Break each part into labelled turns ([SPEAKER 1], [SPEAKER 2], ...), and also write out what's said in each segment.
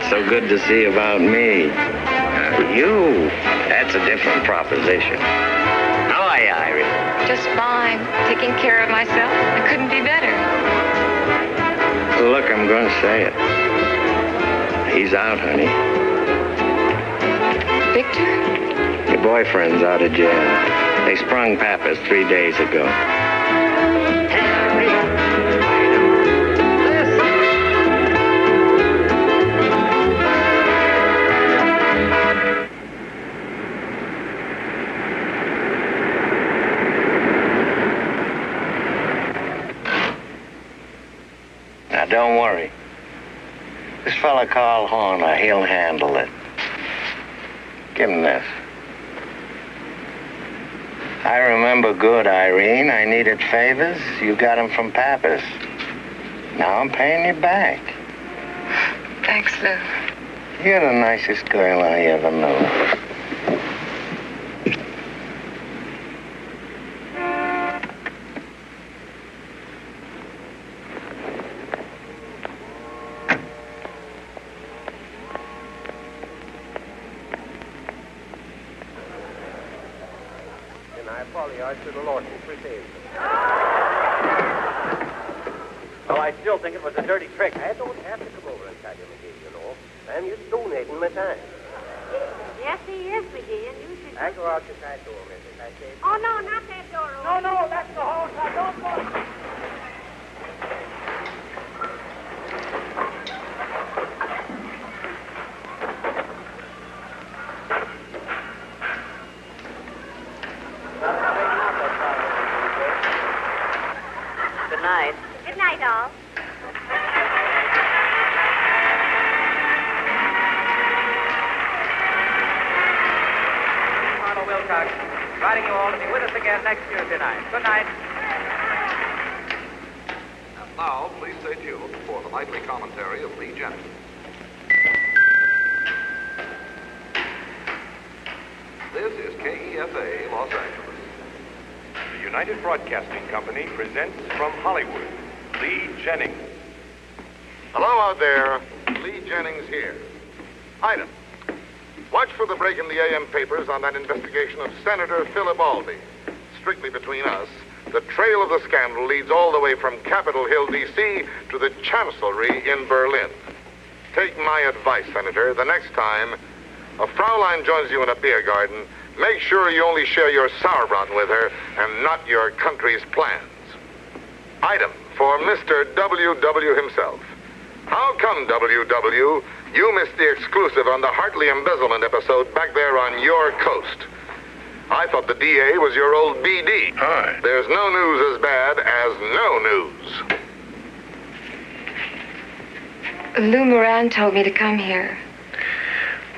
[SPEAKER 1] So good to see about me. You, that's a different proposition. How are you, Irie?
[SPEAKER 2] Just fine. Taking care of myself. I couldn't be better.
[SPEAKER 1] Look, I'm going to say it. He's out, honey.
[SPEAKER 2] Victor?
[SPEAKER 1] Your boyfriend's out of jail. They sprung Pappas 3 days ago. Don't worry. This fella Carl Horner, he'll handle it. Give him this. I remember good, Irene. I needed favors. You got them from Pappas. Now I'm paying you back.
[SPEAKER 2] Thanks, Lou.
[SPEAKER 1] You're the nicest girl I ever knew.
[SPEAKER 3] To the Lord who received. Oh, I still think it was a dirty trick. I don't have to come over and tell you, McGee, you know. I'm just donating my time.
[SPEAKER 4] Yes, he is, McGee, and you should...
[SPEAKER 3] I go out the side door, Mrs. I say...
[SPEAKER 4] Oh, no, not that door.
[SPEAKER 3] No, that's the hall side. Don't go.
[SPEAKER 4] Good night. Good night, all.
[SPEAKER 3] Arnold Wilcox, inviting you all to be with us again next Tuesday night. Good night.
[SPEAKER 5] And now, please stay tuned for the nightly commentary of Lee Jennings. This is KEFA, Los Angeles.
[SPEAKER 6] The United Broadcasting Company presents from Hollywood, Lee Jennings.
[SPEAKER 7] Hello out there. Lee Jennings here. Item. Watch for the break in the AM papers on that investigation of Senator Filibaldi. Strictly between us, the trail of the scandal leads all the way from Capitol Hill, D.C. to the Chancellery in Berlin. Take my advice, Senator. The next time a Fraulein joins you in a beer garden, make sure you only share your sauerbraten with her and not your country's plans. Item for Mr. W.W. himself. How come, WW, you missed the exclusive on the Hartley embezzlement episode back there on your coast? I thought the DA was your old BD.
[SPEAKER 1] Hi.
[SPEAKER 7] There's no news as bad as no news.
[SPEAKER 2] Lou Moran told me to come here.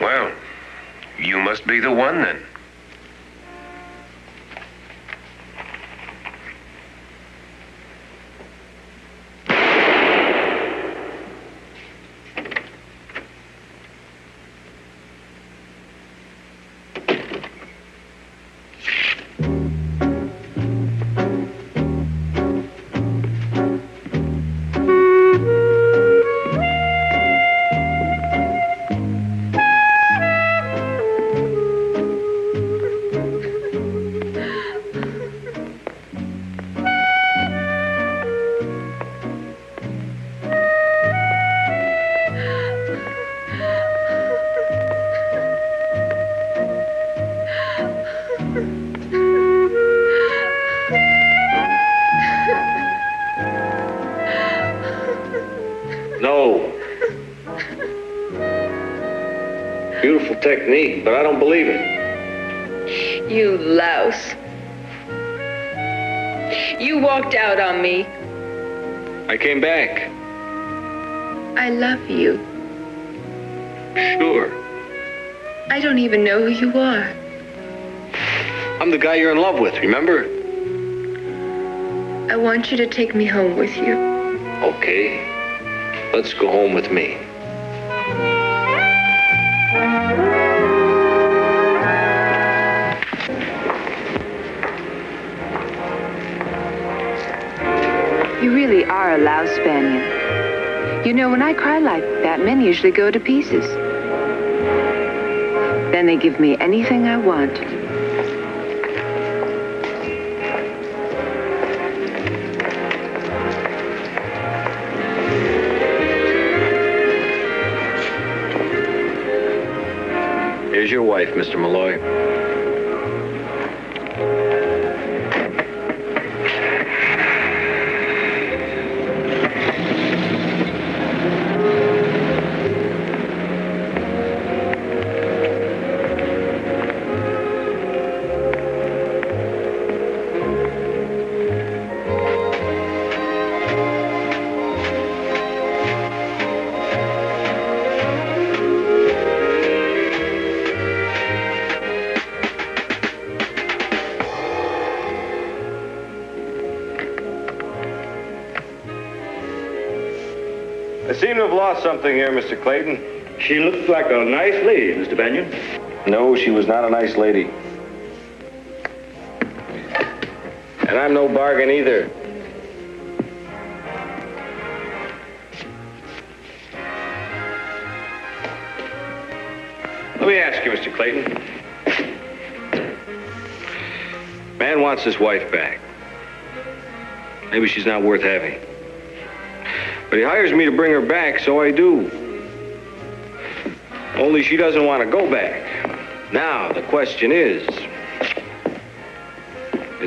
[SPEAKER 1] Well, you must be the one then. No. Beautiful technique, but I don't believe it.
[SPEAKER 8] You louse. You walked out on me.
[SPEAKER 1] I came back.
[SPEAKER 8] I love you.
[SPEAKER 1] Sure.
[SPEAKER 8] I don't even know who you are.
[SPEAKER 1] I'm the guy you're in love with, remember?
[SPEAKER 8] I want you to take me home with you.
[SPEAKER 1] Okay. Let's go home with me.
[SPEAKER 9] You really are a louse, Banyon. You know, when I cry like that, men usually go to pieces. Then they give me anything I want.
[SPEAKER 1] Here's your wife, Mr. Malloy.
[SPEAKER 6] I seem to have lost something here, Mr. Clayton.
[SPEAKER 10] She looked like a nice lady, Mr. Banyon.
[SPEAKER 6] No, she was not a nice lady.
[SPEAKER 1] And I'm no bargain either. Let me ask you, Mr. Clayton. Man wants his wife back. Maybe she's not worth having. But he hires me to bring her back, so I do. Only she doesn't want to go back. Now, the question is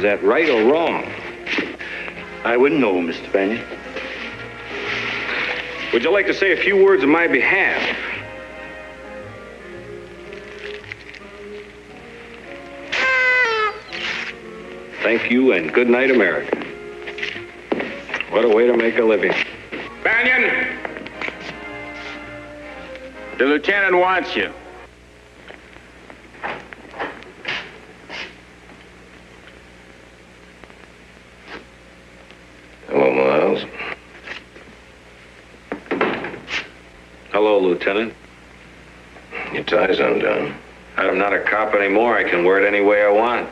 [SPEAKER 1] that right or wrong?
[SPEAKER 10] I wouldn't know, Mr. Banyon.
[SPEAKER 1] Would you like to say a few words on my behalf? Thank you, and good night, America. What a way to make a living.
[SPEAKER 10] Banyon! The lieutenant wants you.
[SPEAKER 1] Hello, Miles. Hello, Lieutenant.
[SPEAKER 11] Your tie's undone.
[SPEAKER 1] I'm not a cop anymore. I can wear it any way I want.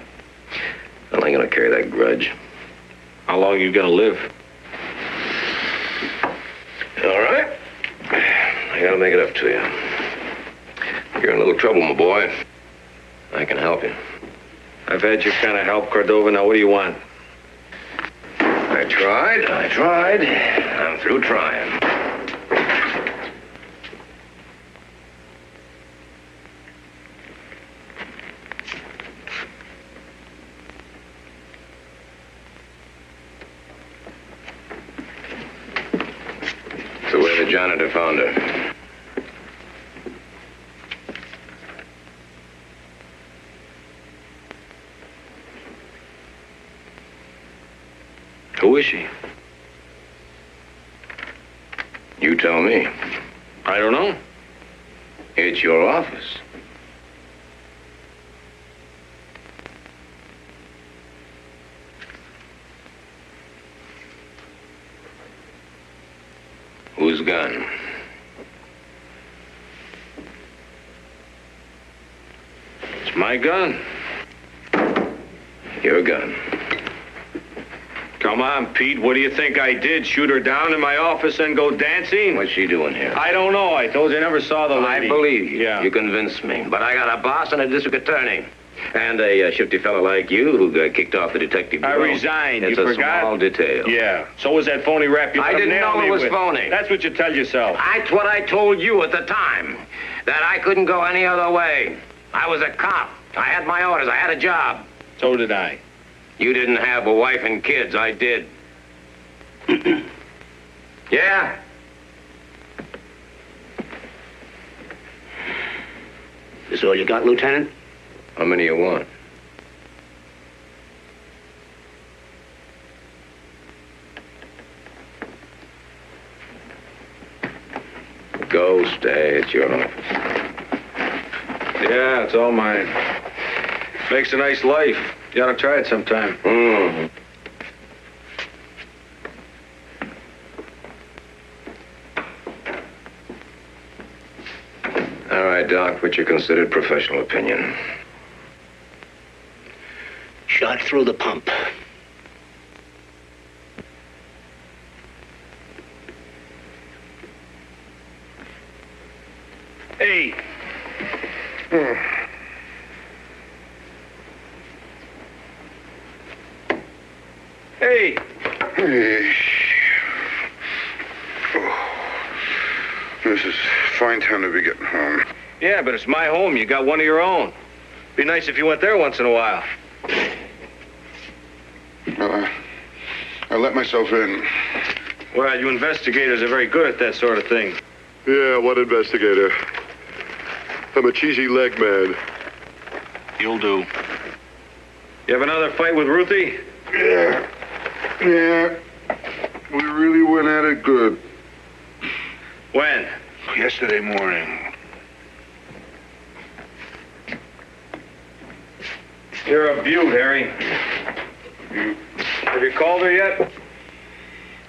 [SPEAKER 11] Well, I ain't gonna carry that grudge.
[SPEAKER 1] How long you gonna live?
[SPEAKER 11] All right. I gotta make it up to you. You're in a little trouble, my boy. I can help you.
[SPEAKER 1] I've had your kind of help, Cordova. Now, what do you want?
[SPEAKER 11] I tried. I'm through trying. So where did janitor found her. Who is she? You tell me.
[SPEAKER 10] I don't know.
[SPEAKER 11] It's your office. Whose gun?
[SPEAKER 10] It's my gun.
[SPEAKER 11] Your gun.
[SPEAKER 10] Come on, Pete. What do you think I did? Shoot her down in my office and go dancing?
[SPEAKER 11] What's she doing here?
[SPEAKER 10] I don't know. I told you I never saw the
[SPEAKER 11] I
[SPEAKER 10] lady.
[SPEAKER 11] believe you.
[SPEAKER 10] Yeah.
[SPEAKER 11] You convinced me. But I got a boss and a district attorney. And a shifty fellow like you who got kicked off the detective
[SPEAKER 10] I
[SPEAKER 11] bureau.
[SPEAKER 10] resigned.
[SPEAKER 11] It's
[SPEAKER 10] You
[SPEAKER 11] a
[SPEAKER 10] forgot?
[SPEAKER 11] small detail.
[SPEAKER 10] Yeah. So was that phony rap you
[SPEAKER 11] I
[SPEAKER 10] let 'em
[SPEAKER 11] didn't
[SPEAKER 10] nail
[SPEAKER 11] know
[SPEAKER 10] me
[SPEAKER 11] it was
[SPEAKER 10] with.
[SPEAKER 11] phony.
[SPEAKER 10] That's what you tell yourself.
[SPEAKER 11] That's what I told you at the time. That I couldn't go any other way. I was a cop. I had my orders. I had a job.
[SPEAKER 10] So did I.
[SPEAKER 11] You didn't have a wife and kids. I did. Yeah?
[SPEAKER 3] This all you got, Lieutenant?
[SPEAKER 11] How many you want? Go, stay. It's your office.
[SPEAKER 10] Yeah, it's all mine. Makes a nice life. You ought to try it sometime.
[SPEAKER 11] Mm-hmm. All right, Doc, what's your considered professional opinion?
[SPEAKER 3] Shot through the pump.
[SPEAKER 10] Hey. Hey.
[SPEAKER 12] Hey. Oh. This is a fine time to be getting home.
[SPEAKER 10] Yeah, but it's my home. You got one of your own. Be nice if you went there once in a while.
[SPEAKER 12] I let myself in.
[SPEAKER 10] Well, you investigators are very good at that sort of thing.
[SPEAKER 12] Yeah, what investigator? I'm a cheesy leg man.
[SPEAKER 10] You'll do. You have another fight with Ruthie?
[SPEAKER 12] Yeah. Yeah. We really went at it good.
[SPEAKER 10] When?
[SPEAKER 12] Yesterday morning.
[SPEAKER 10] You're a beaut, Harry. Have you called her yet?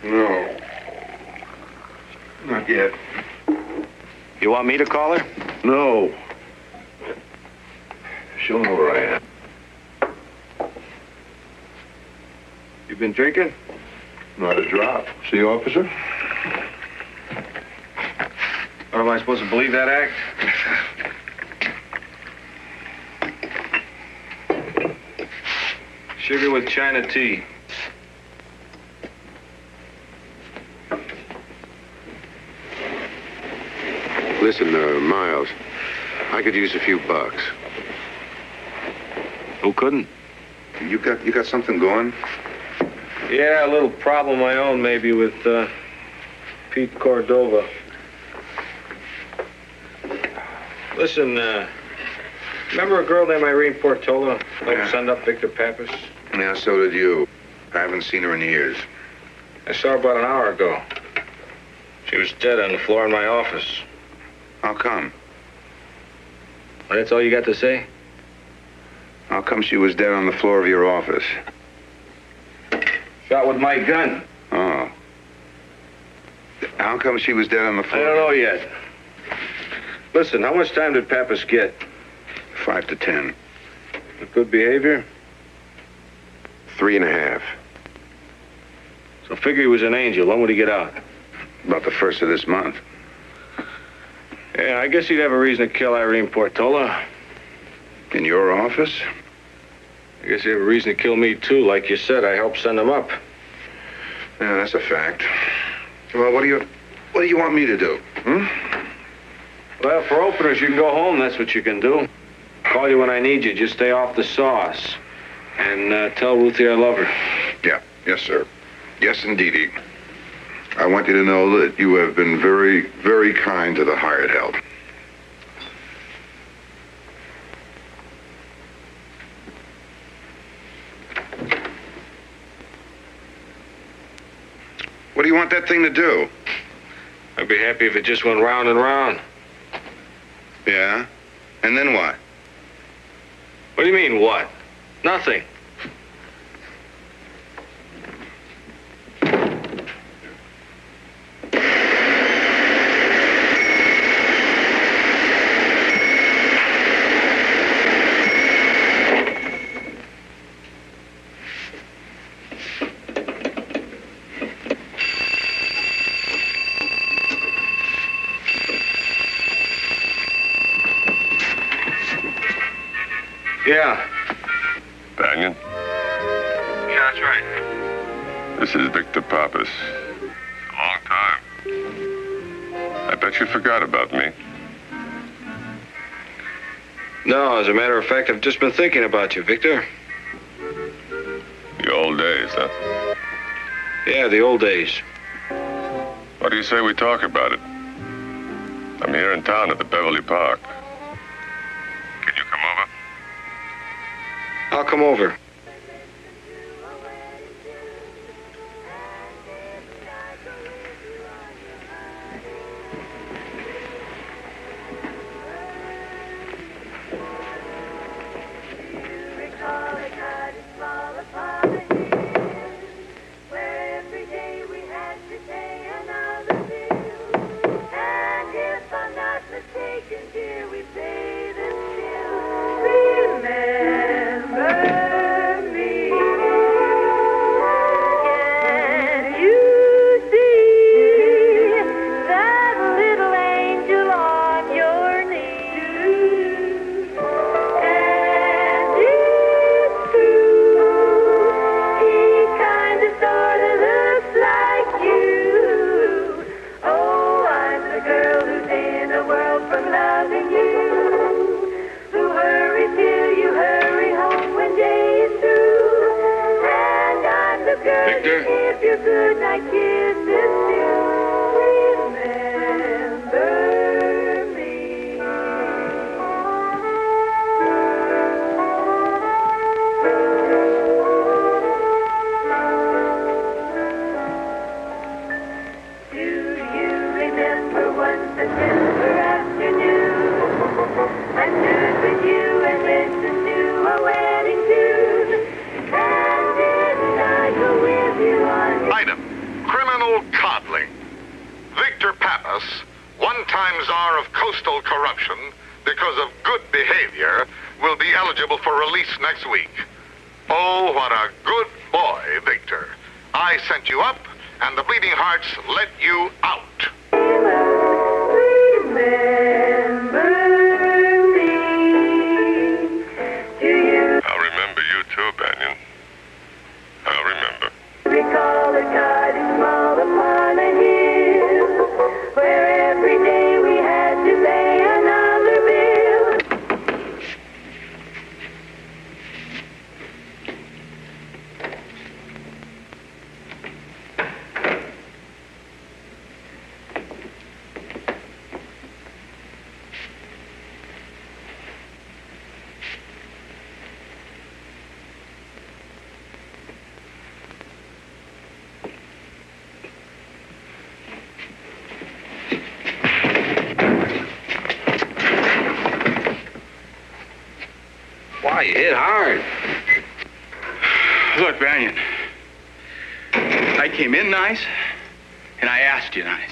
[SPEAKER 12] No. Not yet.
[SPEAKER 10] You want me to call her?
[SPEAKER 12] No.
[SPEAKER 11] She'll know where I am.
[SPEAKER 10] You been drinking?
[SPEAKER 12] Not a drop. See, officer?
[SPEAKER 10] Or am I supposed to believe that act? Sugar with China tea.
[SPEAKER 13] Listen, Miles, I could use a few bucks.
[SPEAKER 10] Who couldn't?
[SPEAKER 12] You got something going?
[SPEAKER 10] Yeah, a little problem of my own, maybe, with Pete Cordova. Listen, remember a girl named Irene Portola? Helped send up Victor Pappas?
[SPEAKER 12] Yeah, so did you. I haven't seen her in years.
[SPEAKER 10] I saw her about an hour ago. She was dead on the floor in my office.
[SPEAKER 12] How come?
[SPEAKER 10] Well, that's all you got to say?
[SPEAKER 12] How come she was dead on the floor of your office?
[SPEAKER 10] Shot with my gun.
[SPEAKER 12] Oh. How come she was dead on the floor?
[SPEAKER 10] I don't know yet. Listen, how much time did Pappas get?
[SPEAKER 12] 5 to 10.
[SPEAKER 10] Good behavior?
[SPEAKER 13] 3.5.
[SPEAKER 10] So figure he was an angel. When would he get out?
[SPEAKER 12] About the 1st of this month.
[SPEAKER 10] Yeah, I guess he'd have a reason to kill Irene Portola.
[SPEAKER 12] In your office?
[SPEAKER 10] I guess he'd have a reason to kill me, too. Like you said, I helped send him up.
[SPEAKER 12] Yeah, that's a fact. Well, what do you want me to do?
[SPEAKER 10] Well, for openers, you can go home. That's what you can do. Call you when I need you. Just stay off the sauce. And tell Ruthie I love her.
[SPEAKER 12] Yeah. Yes, sir. Yes, indeedy. I want you to know that you have been very, very kind to the hired help. What do you want that thing to do?
[SPEAKER 10] I'd be happy if it just went round and round.
[SPEAKER 12] Yeah? And then what?
[SPEAKER 10] What do you mean, what? Nothing. Yeah.
[SPEAKER 13] Banyon?
[SPEAKER 6] Yeah, that's right.
[SPEAKER 13] This is Victor Pappas. A long time. I bet you forgot about me.
[SPEAKER 10] No, as a matter of fact, I've just been thinking about you, Victor.
[SPEAKER 13] The old days, huh?
[SPEAKER 10] Yeah, the old days.
[SPEAKER 13] What do you say we talk about it? I'm here in town at the Beverly Park. Can you come over?
[SPEAKER 10] I'll come over. Wow, you hit hard.
[SPEAKER 14] Look, Banyon, I came in nice, and I asked you nice.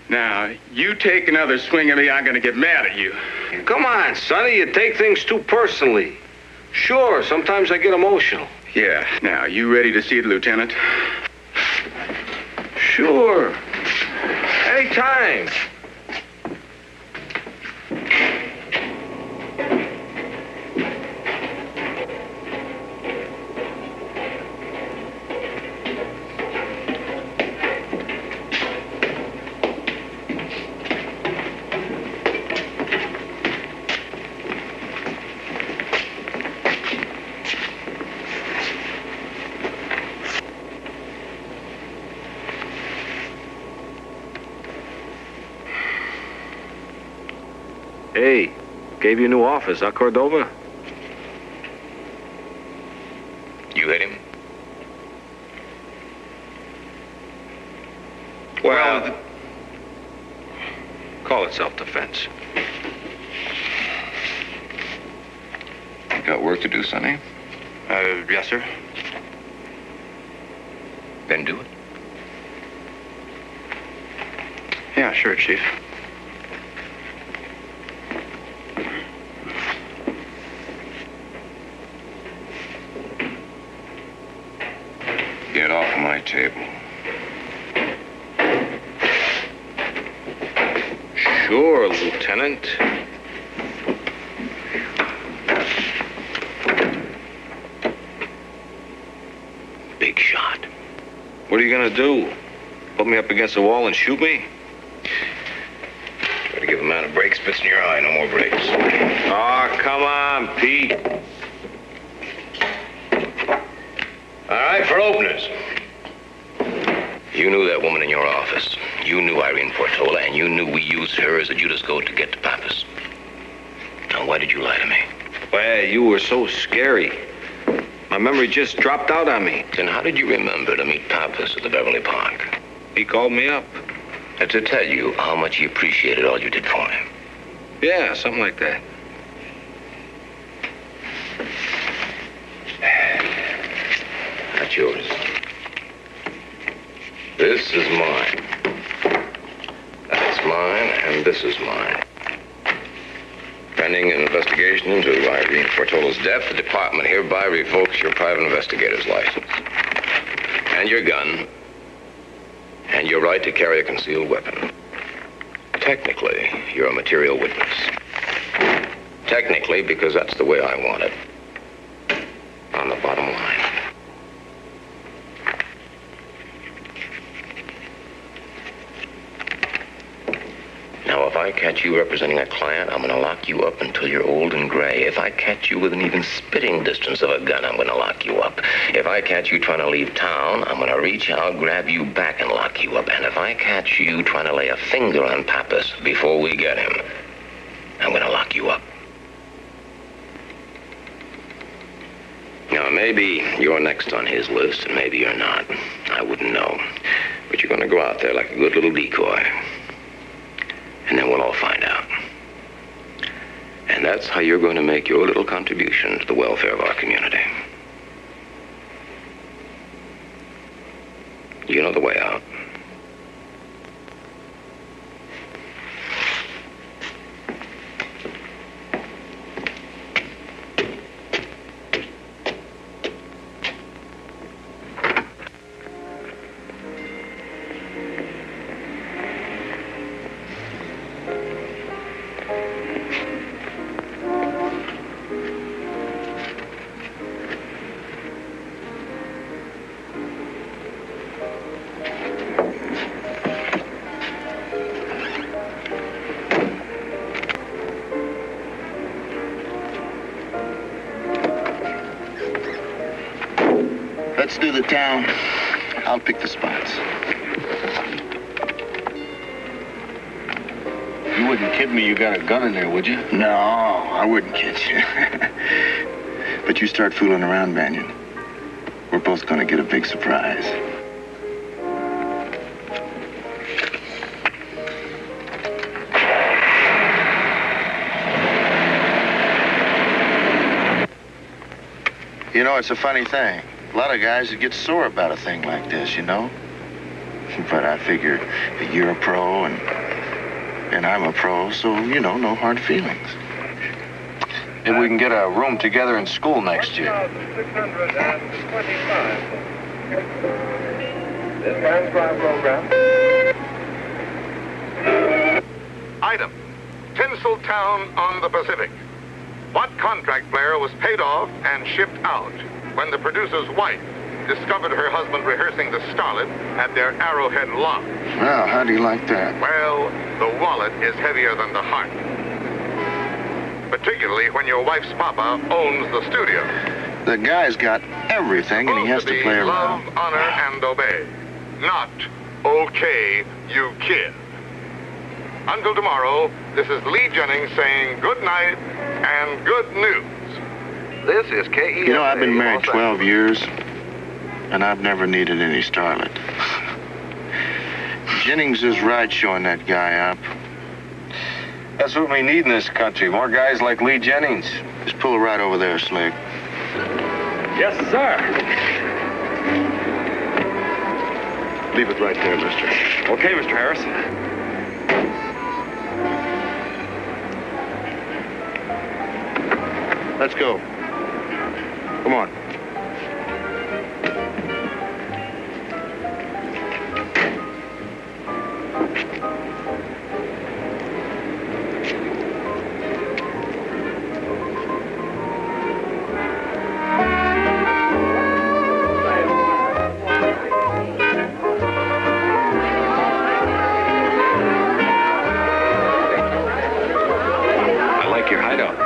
[SPEAKER 14] Now, you take another swing at me, I'm gonna get mad at you.
[SPEAKER 10] Come on, Sonny, you take things too personally. Sure, sometimes I get emotional.
[SPEAKER 14] Yeah, now, you ready to see the lieutenant?
[SPEAKER 10] Sure. Anytime. Hey, gave you a new office, huh, Cordova?
[SPEAKER 11] You hit him?
[SPEAKER 10] Well, call it self-defense.
[SPEAKER 11] You got work to do, Sonny?
[SPEAKER 14] Yes, sir.
[SPEAKER 11] Then do it.
[SPEAKER 14] Yeah, sure, Chief.
[SPEAKER 11] Get off my table.
[SPEAKER 10] Sure, Lieutenant.
[SPEAKER 11] Big shot.
[SPEAKER 10] What are you gonna do? Put me up against the wall and shoot me?
[SPEAKER 11] Try to give a man a break, spits in your eye, no more breaks.
[SPEAKER 10] Oh, come on, Pete.
[SPEAKER 11] All right, for openers. You knew that woman in your office. You knew Irene Portola, and you knew we used her as a Judas goat to get to Pappas. Now, why did you lie to me?
[SPEAKER 10] Well, you were so scary. My memory just dropped out on me.
[SPEAKER 11] Then how did you remember to meet Pappas at the Beverly Park?
[SPEAKER 10] He called me up.
[SPEAKER 11] And to tell you how much he appreciated all you did for him.
[SPEAKER 10] Yeah, something like that.
[SPEAKER 11] That's yours. This is mine. That's mine, and this is mine. Pending an investigation into Irene Portola's death, the department hereby revokes your private investigator's license. And your gun. And your right to carry a concealed weapon. Technically, you're a material witness. Technically, because that's the way I want it. On the bottom line. Now, if I catch you representing a client, I'm going to lock you up until you're old and gray. If I catch you within even spitting distance of a gun, I'm going to lock you up. If I catch you trying to leave town, I'm going to reach out, grab you back, and lock you up. And if I catch you trying to lay a finger on Pappas before we get him, I'm going to lock you up. Now, maybe you're next on his list, and maybe you're not. I wouldn't know. But you're going to go out there like a good little decoy. And then we'll all find out. And that's how you're going to make your little contribution to the welfare of our community. You know the way out.
[SPEAKER 15] Let's do the town. I'll pick the spots.
[SPEAKER 10] You wouldn't kid me you got a gun in there, would you?
[SPEAKER 15] No, I wouldn't kid you. But you start fooling around, Banyon. We're both gonna get a big surprise. You know, it's a funny thing. A lot of guys would get sore about a thing like this, you know? But I figure that you're a pro and I'm a pro, so, you know, no hard feelings.
[SPEAKER 10] Maybe we can get a room together in school next year.
[SPEAKER 3] 625. This transcribe program.
[SPEAKER 7] Item, Tinseltown on the Pacific. What contract player was paid off and shipped out when the producer's wife discovered her husband rehearsing the starlet at their Arrowhead loft?
[SPEAKER 15] Well, how do you like that?
[SPEAKER 7] Well, the wallet is heavier than the heart. Particularly when your wife's papa owns the studio.
[SPEAKER 15] The guy's got everything, and he has to play around.
[SPEAKER 7] Love, honor, and obey. Not, okay, you kid. Until tomorrow, this is Lee Jennings saying good night and good news.
[SPEAKER 5] This is KE.
[SPEAKER 15] You know, I've been married 12 years, and I've never needed any starlet. Jennings is right showing that guy up.
[SPEAKER 10] That's what we need in this country. More guys like Lee Jennings.
[SPEAKER 15] Just pull right over there, Slick.
[SPEAKER 10] Yes, sir.
[SPEAKER 15] Leave it right there, mister.
[SPEAKER 10] Okay, Mr. Harris.
[SPEAKER 15] Let's go. Come on.
[SPEAKER 10] I like your hideout.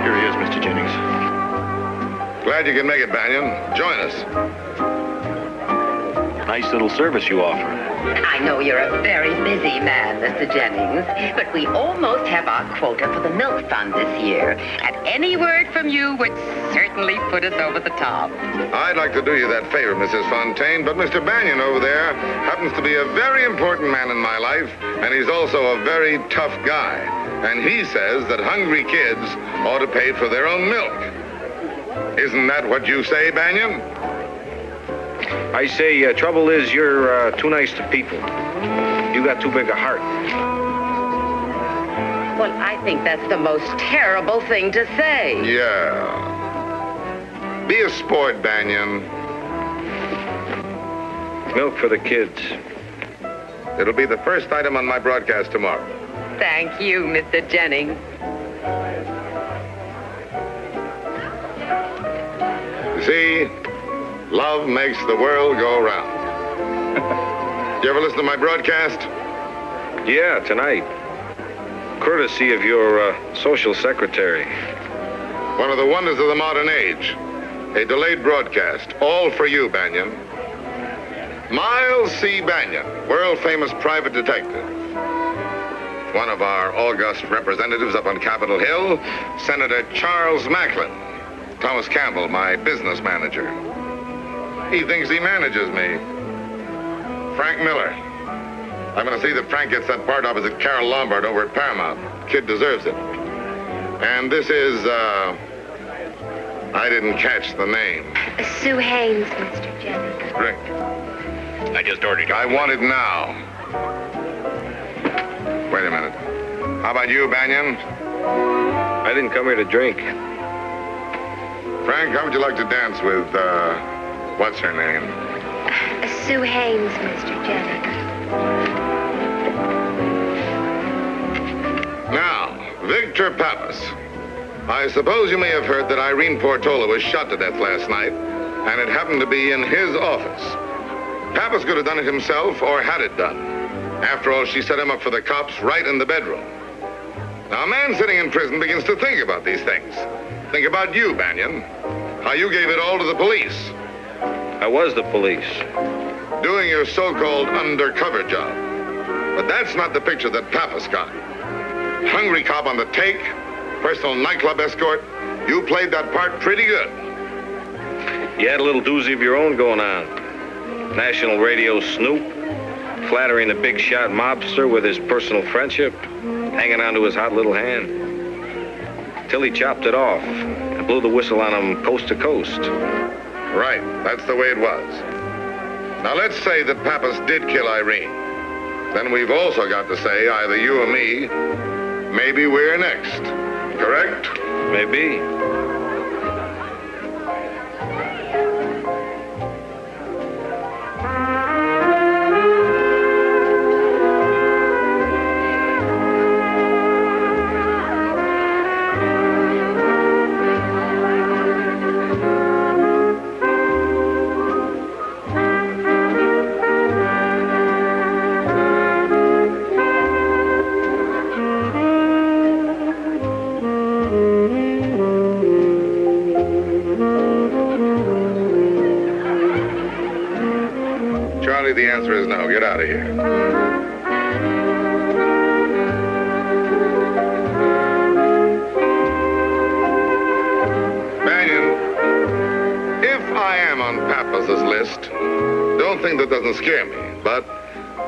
[SPEAKER 15] Here he is, Mr. Jennings.
[SPEAKER 7] Glad you can make it, Banyon. Join us.
[SPEAKER 10] Nice little service you offer.
[SPEAKER 16] I know you're a very busy man, Mr. Jennings, but we almost have our quota for the milk fund this year. And any word from you would certainly put us over the top.
[SPEAKER 7] I'd like to do you that favor, Mrs. Fontaine, but Mr. Banyon over there happens to be a very important man in my life, and he's also a very tough guy. And he says that hungry kids ought to pay for their own milk. Isn't that what you say, Banyon?
[SPEAKER 10] I say, trouble is you're too nice to people. You got too big a heart.
[SPEAKER 16] Well, I think that's the most terrible thing to say.
[SPEAKER 7] Yeah. Be a sport, Banyon.
[SPEAKER 10] Milk for the kids.
[SPEAKER 7] It'll be the first item on my broadcast tomorrow.
[SPEAKER 16] Thank you, Mr. Jennings.
[SPEAKER 7] You see, love makes the world go round. You ever listen to my broadcast?
[SPEAKER 10] Yeah, tonight. Courtesy of your social secretary.
[SPEAKER 7] One of the wonders of the modern age. A delayed broadcast, all for you, Banyon. Miles C. Banyon, world-famous private detective. One of our august representatives up on Capitol Hill, Senator Charles Macklin. Thomas Campbell, my business manager. He thinks he manages me. Frank Miller. I'm going to see that Frank gets that part opposite Carol Lombard over at Paramount. Kid deserves it. And this is, I didn't catch the name.
[SPEAKER 17] Sue Haynes, Mr. Jennings.
[SPEAKER 7] Drink.
[SPEAKER 11] I just ordered you.
[SPEAKER 7] I want it now. Wait a minute. How about you, Banyon?
[SPEAKER 10] I didn't come here to drink.
[SPEAKER 7] Frank, how would you like to dance with, what's her name?
[SPEAKER 17] Sue Haynes, Mr. Jennings.
[SPEAKER 7] Now, Victor Pappas. I suppose you may have heard that Irene Portola was shot to death last night, and it happened to be in his office. Pappas could have done it himself or had it done. After all, she set him up for the cops right in the bedroom. Now, a man sitting in prison begins to think about these things. Think about you, Banyon. How you gave it all to the police.
[SPEAKER 10] I was the police.
[SPEAKER 7] Doing your so-called undercover job. But that's not the picture that Pappas got. Hungry cop on the take, personal nightclub escort. You played that part pretty good.
[SPEAKER 10] You had a little doozy of your own going on. National radio snoop, flattering the big shot mobster with his personal friendship, hanging on to his hot little hand. Till he chopped it off and blew the whistle on him coast to coast.
[SPEAKER 7] Right, that's the way it was. Now let's say that Pappas did kill Irene. Then we've also got to say, either you or me, maybe we're next. Correct?
[SPEAKER 10] Maybe.
[SPEAKER 7] answer is no. Get out of here. Banyon, if I am on Pappas's list, don't think that doesn't scare me, but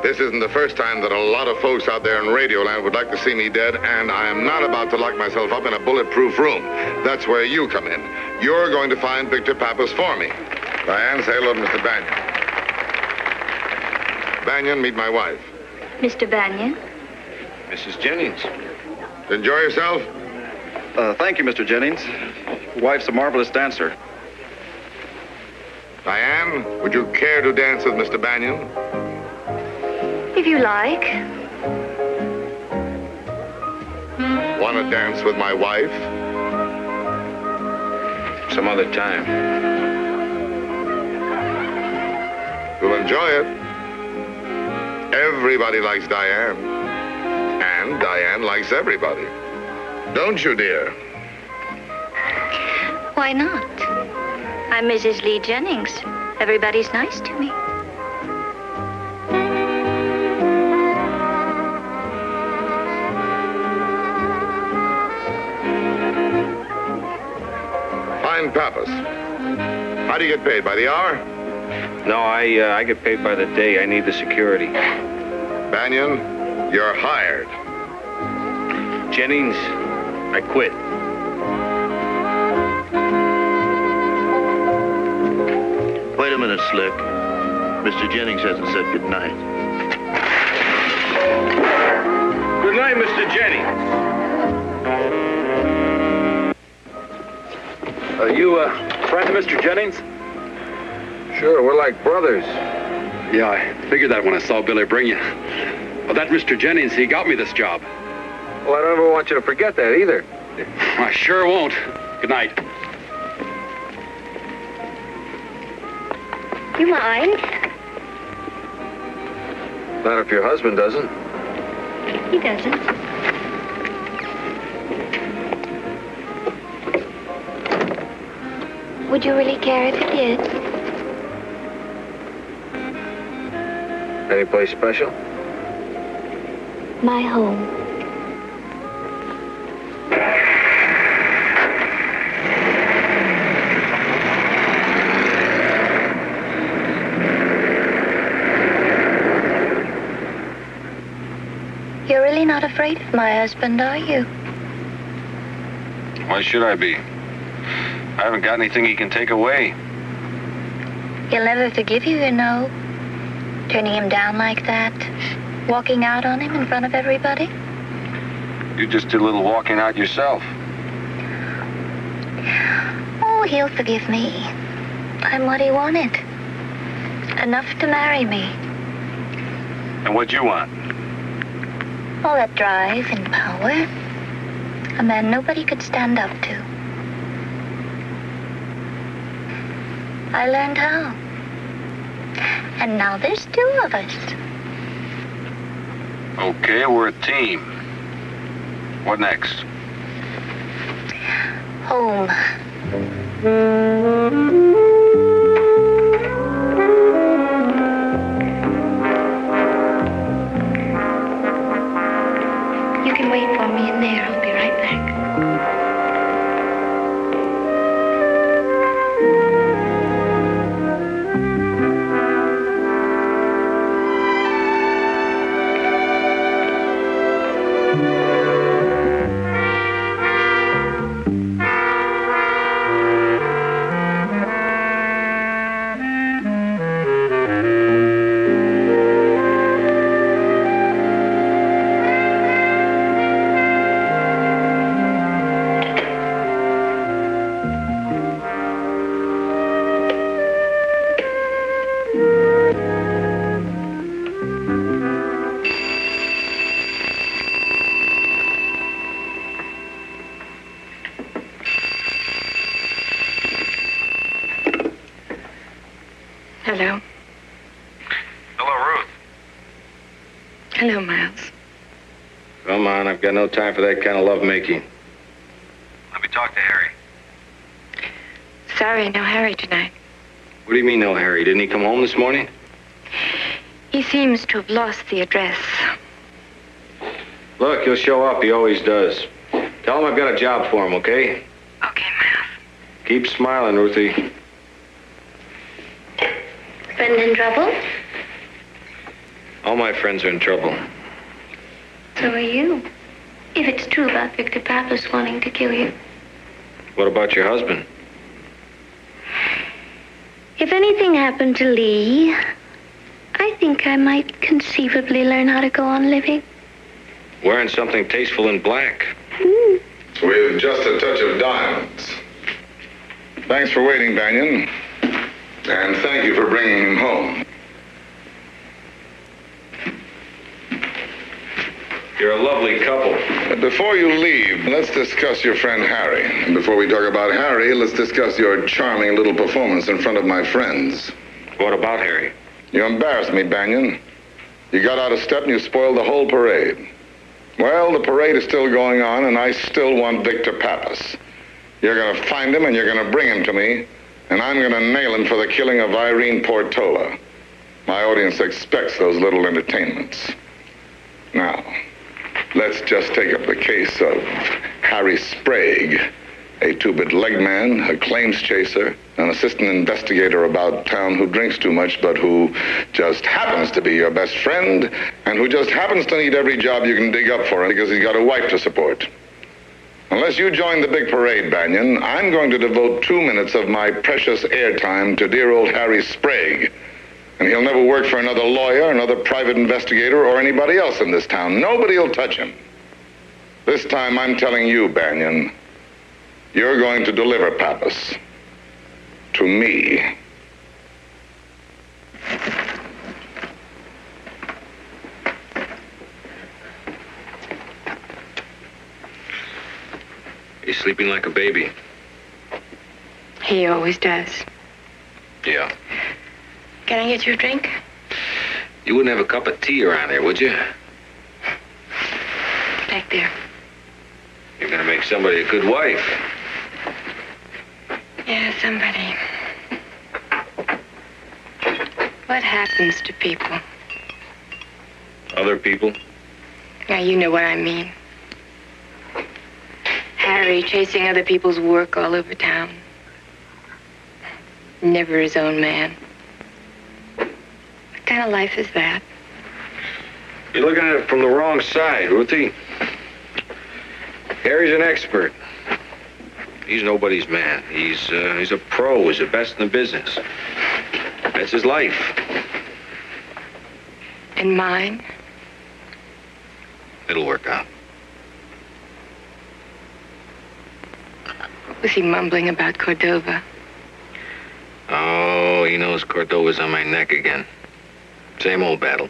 [SPEAKER 7] this isn't the first time that a lot of folks out there in Radioland would like to see me dead, and I am not about to lock myself up in a bulletproof room. That's where you come in. You're going to find Victor Pappas for me. Diane, say hello to Mr. Banyon. Banyon, meet my wife.
[SPEAKER 17] Mr. Banyon?
[SPEAKER 10] Mrs. Jennings.
[SPEAKER 7] Enjoy yourself?
[SPEAKER 18] Thank you, Mr. Jennings. Wife's a marvelous dancer.
[SPEAKER 7] Diane, would you care to dance with Mr. Banyon?
[SPEAKER 17] If you like.
[SPEAKER 7] Want to dance with my wife?
[SPEAKER 10] Some other time.
[SPEAKER 7] You'll enjoy it. Everybody likes Diane. And Diane likes everybody. Don't you, dear?
[SPEAKER 17] Why not? I'm Mrs. Lee Jennings. Everybody's nice to me.
[SPEAKER 7] Find Pappas. How do you get paid? By the hour?
[SPEAKER 10] No, I get paid by the day. I need the security.
[SPEAKER 7] Banyon, you're hired.
[SPEAKER 10] Jennings, I quit.
[SPEAKER 15] Wait a minute, Slick. Mr. Jennings hasn't said good night.
[SPEAKER 10] Good night, Mr. Jennings.
[SPEAKER 18] You, friend of Mr. Jennings?
[SPEAKER 10] Sure, we're like brothers.
[SPEAKER 18] Yeah, I figured that when I saw Billy bring you. Well, that Mr. Jennings, he got me this job.
[SPEAKER 10] Well, I don't ever want you to forget that either.
[SPEAKER 18] I sure won't. Good night.
[SPEAKER 17] You mind?
[SPEAKER 10] Not if your husband doesn't.
[SPEAKER 17] He doesn't. Would you really care if he did?
[SPEAKER 10] Any place special?
[SPEAKER 17] My home. You're really not afraid of my husband, are you?
[SPEAKER 10] Why should I be? I haven't got anything he can take away.
[SPEAKER 17] He'll never forgive you, you know. Turning him down like that. Walking out on him in front of everybody.
[SPEAKER 10] You just did a little walking out yourself.
[SPEAKER 17] Oh, he'll forgive me. I'm what he wanted. Enough to marry me.
[SPEAKER 10] And what'd you want?
[SPEAKER 17] All that drive and power. A man nobody could stand up to. I learned how. And now there's two of us.
[SPEAKER 10] Okay, we're a team. What next?
[SPEAKER 17] Home. You can wait for me in there. I'll be right back.
[SPEAKER 2] Hello.
[SPEAKER 10] Hello, Ruth.
[SPEAKER 2] Hello, Miles.
[SPEAKER 10] Come on, I've got no time for that kind of lovemaking. Let me talk to Harry.
[SPEAKER 2] Sorry, no Harry tonight.
[SPEAKER 10] What do you mean, no Harry? Didn't he come home this morning?
[SPEAKER 2] He seems to have lost the address.
[SPEAKER 10] Look, he'll show up. He always does. Tell him I've got a job for him, okay?
[SPEAKER 2] Okay, Miles.
[SPEAKER 10] Keep smiling, Ruthie.
[SPEAKER 17] Friend in trouble?
[SPEAKER 10] All my friends are in trouble.
[SPEAKER 17] So are you. If it's true about Victor Pappas wanting to kill you.
[SPEAKER 10] What about your husband?
[SPEAKER 17] If anything happened to Lee, I think I might conceivably learn how to go on living.
[SPEAKER 10] Wearing something tasteful in black.
[SPEAKER 7] With just a touch of diamonds. Thanks for waiting, Banyon. And thank you for bringing him home.
[SPEAKER 10] You're a lovely couple.
[SPEAKER 7] But before you leave, let's discuss your friend Harry. And before we talk about Harry, let's discuss your charming little performance in front of my friends.
[SPEAKER 10] What about Harry?
[SPEAKER 7] You embarrassed me, Banyon. You got out of step and you spoiled the whole parade. Well, the parade is still going on, and I still want Victor Pappas. You're going to find him, and you're going to bring him to me, and I'm going to nail him for the killing of Irene Portola. My audience expects those little entertainments. Now, let's just take up the case of Harry Sprague, a two-bit leg man, a claims chaser, an assistant investigator about town who drinks too much, but who just happens to be your best friend, and who just happens to need every job you can dig up for him because he's got a wife to support. Unless you join the big parade, Banyon, I'm going to devote 2 minutes of my precious airtime to dear old Harry Sprague. And he'll never work for another lawyer, another private investigator, or anybody else in this town. Nobody will touch him. This time I'm telling you, Banyon, you're going to deliver Pappas to me.
[SPEAKER 10] He's sleeping like a baby.
[SPEAKER 2] He always does.
[SPEAKER 10] Yeah.
[SPEAKER 2] Can I get you a drink?
[SPEAKER 10] You wouldn't have a cup of tea around here, would you?
[SPEAKER 2] Back there.
[SPEAKER 10] You're gonna make somebody a good wife.
[SPEAKER 2] Yeah, somebody. What happens to people?
[SPEAKER 10] Other people?
[SPEAKER 2] Now, you know what I mean. Harry chasing other people's work all over town. Never his own man. What kind of life is that?
[SPEAKER 10] You're looking at it from the wrong side, Ruthie. Harry's an expert. He's nobody's man. He's a pro. He's the best in the business. That's his life.
[SPEAKER 2] And mine?
[SPEAKER 10] It'll work out.
[SPEAKER 2] What was he mumbling about Cordova?
[SPEAKER 10] Oh, he knows Cordova's on my neck again. Same old battle.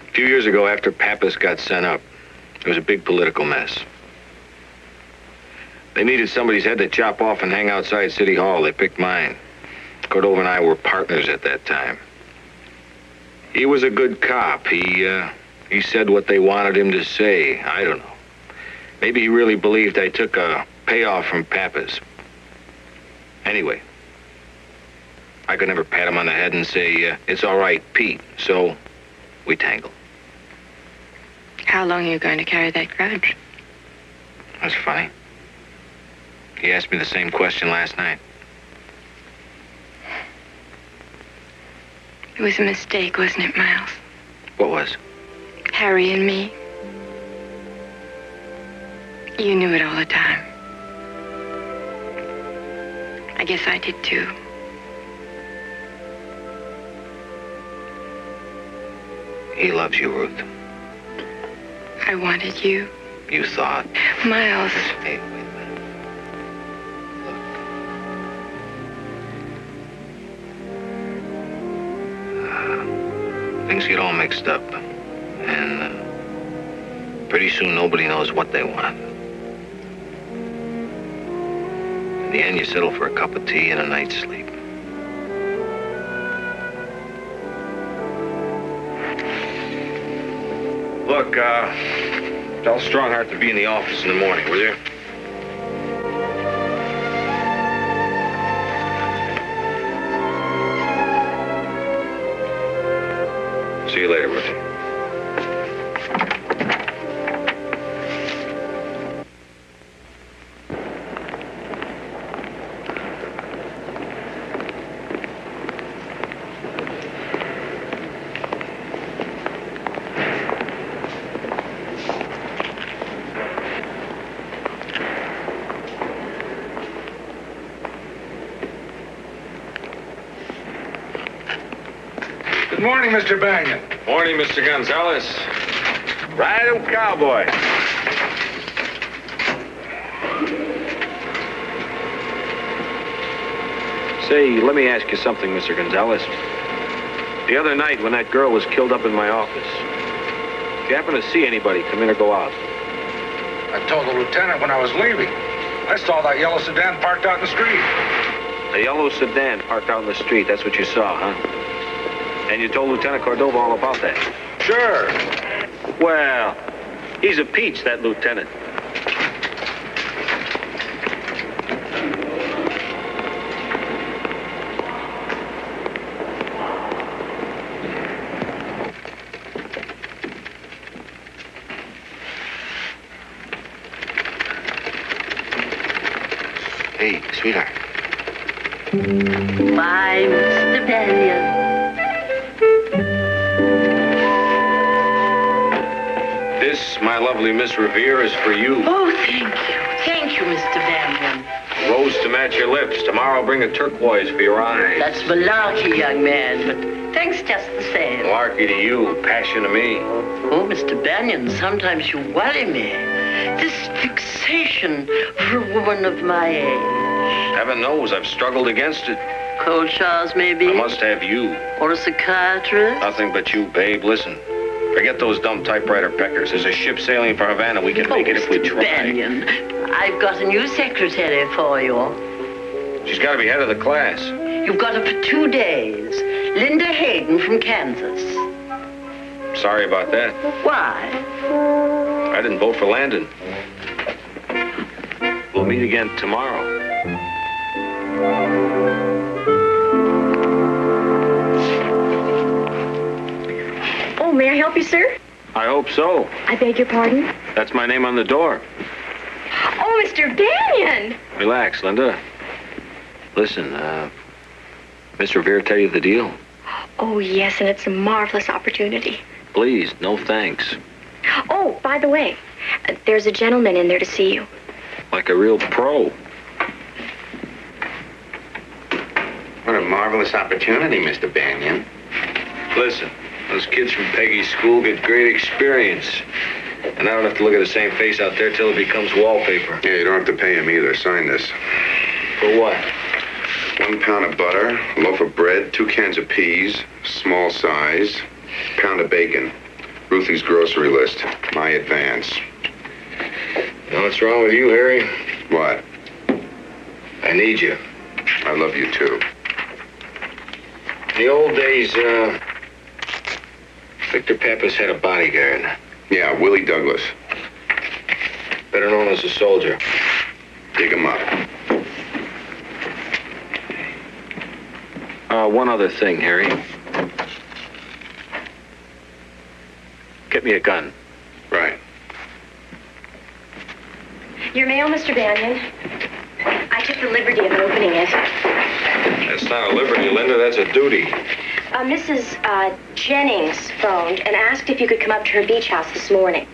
[SPEAKER 10] A few years ago, after Pappas got sent up, there was a big political mess. They needed somebody's head to chop off and hang outside City Hall. They picked mine. Cordova and I were partners at that time. He was a good cop. He said what they wanted him to say. I don't know. Maybe he really believed I took a payoff from Pappas. Anyway, I could never pat him on the head and say, it's all right, Pete. So we tangled.
[SPEAKER 2] How long are you going to carry that grudge?
[SPEAKER 10] That's funny. He asked me the same question last night.
[SPEAKER 2] It was a mistake, wasn't it, Miles?
[SPEAKER 10] What was?
[SPEAKER 2] Harry and me. You knew it all the time. I guess I did too.
[SPEAKER 10] He loves you, Ruth.
[SPEAKER 2] I wanted you.
[SPEAKER 10] You thought.
[SPEAKER 2] Miles.
[SPEAKER 10] Hey, wait a minute. Things get all mixed up. And pretty soon nobody knows what they want. In the end, you settle for a cup of tea and a night's sleep. Look, tell Strongheart to be in the office in the morning, will you? you later, Ruthie.
[SPEAKER 12] Good morning, Mr. Banyon.
[SPEAKER 10] Morning, Mr. Gonzalez. Ride 'em, cowboy. Say, let me ask you something, Mr. Gonzalez. The other night when that girl was killed up in my office, did you happen to see anybody come in or go out?
[SPEAKER 12] I told the lieutenant when I was leaving. I saw that yellow sedan parked out in the street.
[SPEAKER 10] A yellow sedan parked out in the street, that's what you saw, huh? And you told Lieutenant Cordova all about that?
[SPEAKER 12] Sure.
[SPEAKER 10] Well, he's a peach, that lieutenant.
[SPEAKER 12] Hey, sweetheart.
[SPEAKER 19] Why, Mr. Banyon.
[SPEAKER 10] This, my lovely Miss Revere, is for you.
[SPEAKER 19] Oh, thank you. Thank you, Mr. Banyon.
[SPEAKER 10] Rose to match your lips. Tomorrow I'll bring a turquoise for your eyes.
[SPEAKER 19] That's malarkey, young man, but thanks just the same.
[SPEAKER 10] Malarkey to you, passion to me.
[SPEAKER 19] Oh, Mr. Banyon, sometimes you worry me. This fixation for a woman of my age.
[SPEAKER 10] Heaven knows I've struggled against it.
[SPEAKER 19] Cold showers, maybe?
[SPEAKER 10] I must have you.
[SPEAKER 19] Or a psychiatrist?
[SPEAKER 10] Nothing but you, babe. Listen. Forget those dumb typewriter peckers. There's a ship sailing for Havana. We can make it if we try.
[SPEAKER 19] Banyon, I've got a new secretary for you.
[SPEAKER 10] She's got to be head of the class.
[SPEAKER 19] You've got her for 2 days. Linda Hayden from Kansas.
[SPEAKER 10] Sorry about that.
[SPEAKER 19] Why?
[SPEAKER 10] I didn't vote for Landon. We'll meet again tomorrow.
[SPEAKER 20] Oh, may I help you, sir?
[SPEAKER 10] I hope so.
[SPEAKER 20] I beg your pardon?
[SPEAKER 10] That's my name on the door.
[SPEAKER 20] Oh, Mr. Banyon!
[SPEAKER 10] Relax, Linda. Listen, Miss Revere tell you the deal?
[SPEAKER 20] Oh, yes, and it's a marvelous opportunity.
[SPEAKER 10] Please, no thanks.
[SPEAKER 20] Oh, by the way, there's a gentleman in there to see you.
[SPEAKER 10] Like a real pro.
[SPEAKER 12] What a marvelous opportunity, Mr. Banyon.
[SPEAKER 10] Listen, those kids from Peggy's school get great experience. And I don't have to look at the same face out there till it becomes wallpaper.
[SPEAKER 12] Yeah, you don't have to pay him either. Sign this.
[SPEAKER 10] For what?
[SPEAKER 12] 1 pound of butter, a loaf of bread, 2 cans of peas, small size, pound of bacon. Ruthie's grocery list. My advance.
[SPEAKER 10] You know what's wrong with you, Harry?
[SPEAKER 12] What?
[SPEAKER 10] I need you.
[SPEAKER 12] I love you, too.
[SPEAKER 10] In the old days, Victor Pappas had a bodyguard.
[SPEAKER 12] Yeah, Willie Douglas.
[SPEAKER 10] Better known as a soldier.
[SPEAKER 12] Dig him up.
[SPEAKER 10] One other thing, Harry. Get me a gun.
[SPEAKER 12] Right.
[SPEAKER 20] Your mail, Mr. Banyon. I took the liberty of opening it.
[SPEAKER 10] That's not a liberty, Linda. That's a duty.
[SPEAKER 20] Mrs. Jennings phoned and asked if you could come up to her beach house this morning.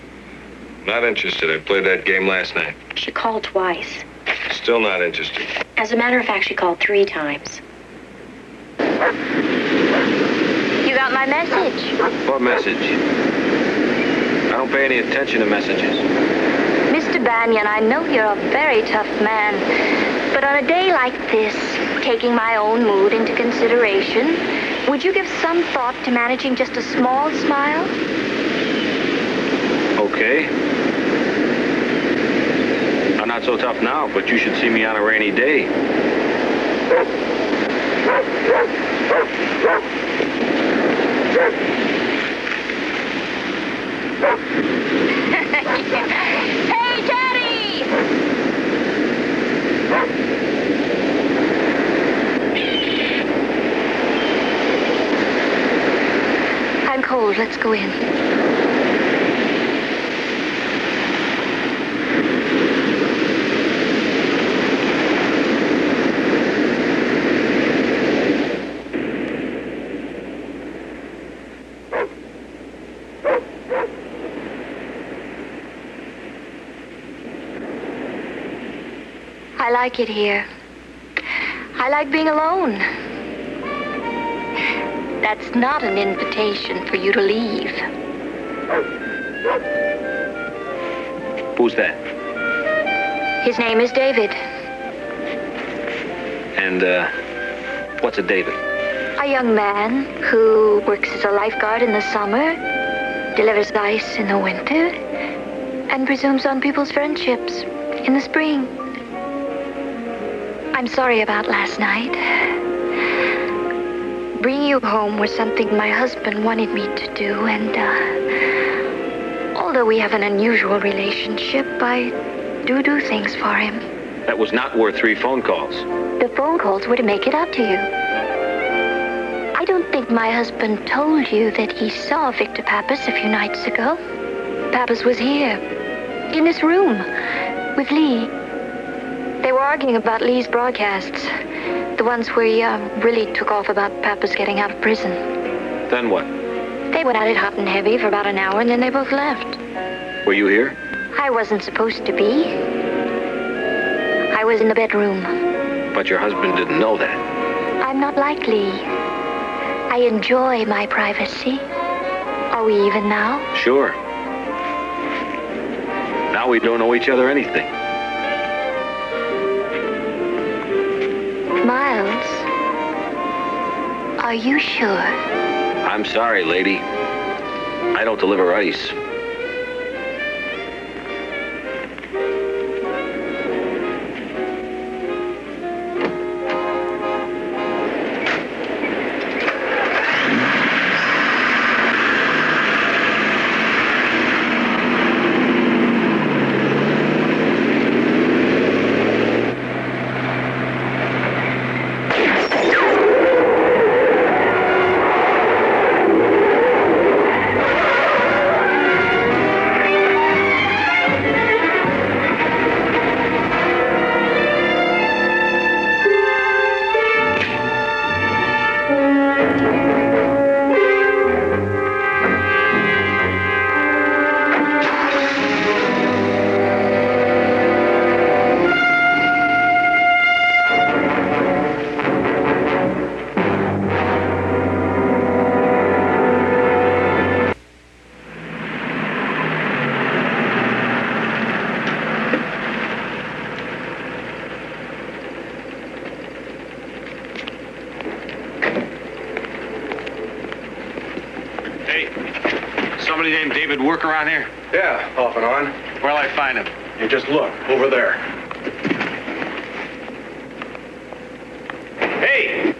[SPEAKER 10] Not interested. I played that game last night.
[SPEAKER 20] She called twice.
[SPEAKER 10] Still not interested.
[SPEAKER 20] As a matter of fact, she called 3 times.
[SPEAKER 17] You got my message?
[SPEAKER 10] What message? I don't pay any attention to messages.
[SPEAKER 17] Mr. Banyon, I know you're a very tough man, but on a day like this, taking my own mood into consideration, would you give some thought to managing just a small smile?
[SPEAKER 10] Okay. I'm not so tough now, but you should see me on a rainy day.
[SPEAKER 17] Hey, Daddy! I'm cold, let's go in. I like it here. I like being alone. That's not an invitation for you to leave.
[SPEAKER 10] Who's that?
[SPEAKER 17] His name is David.
[SPEAKER 10] And, what's a David?
[SPEAKER 17] A young man who works as a lifeguard in the summer, delivers ice in the winter, and presumes on people's friendships in the spring. I'm sorry about last night. Bringing you home was something my husband wanted me to do, and, although we have an unusual relationship, I do things for him.
[SPEAKER 10] That was not worth 3 phone calls.
[SPEAKER 17] The phone calls were to make it up to you. I don't think my husband told you that he saw Victor Pappas a few nights ago. Pappas was here, in this room, with Lee. They were arguing about Lee's broadcasts. The ones where he really took off about Pappas getting out of prison.
[SPEAKER 10] Then what?
[SPEAKER 17] They went at it hot and heavy for about an hour, and then they both left.
[SPEAKER 10] Were you here?
[SPEAKER 17] I wasn't supposed to be. I was in the bedroom.
[SPEAKER 10] But your husband didn't know that.
[SPEAKER 17] I'm not like Lee. I enjoy my privacy. Are we even now?
[SPEAKER 10] Sure. Now we don't owe each other anything.
[SPEAKER 17] Miles, are you sure?
[SPEAKER 10] I'm sorry, lady. I don't deliver ice.
[SPEAKER 18] Somebody named David work around here?
[SPEAKER 6] Yeah, off and on.
[SPEAKER 18] Where'll I find him?
[SPEAKER 6] You just look, over there.
[SPEAKER 18] Hey!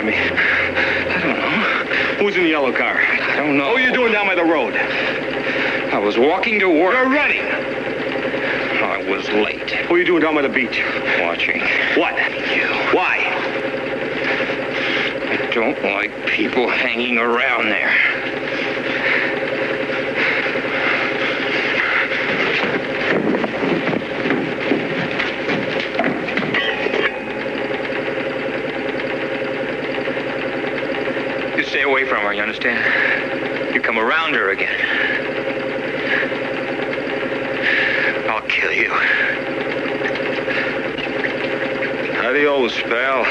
[SPEAKER 10] out of me. I don't know. Who's in the yellow car? I don't know. What are you doing down by the road? I was walking to work. You're running. I was late. What are you doing down by the beach? Watching. What? You. Why? I don't like people hanging around there. You stay away from her, you understand? You come around her again. I'll kill you. Adios, pal.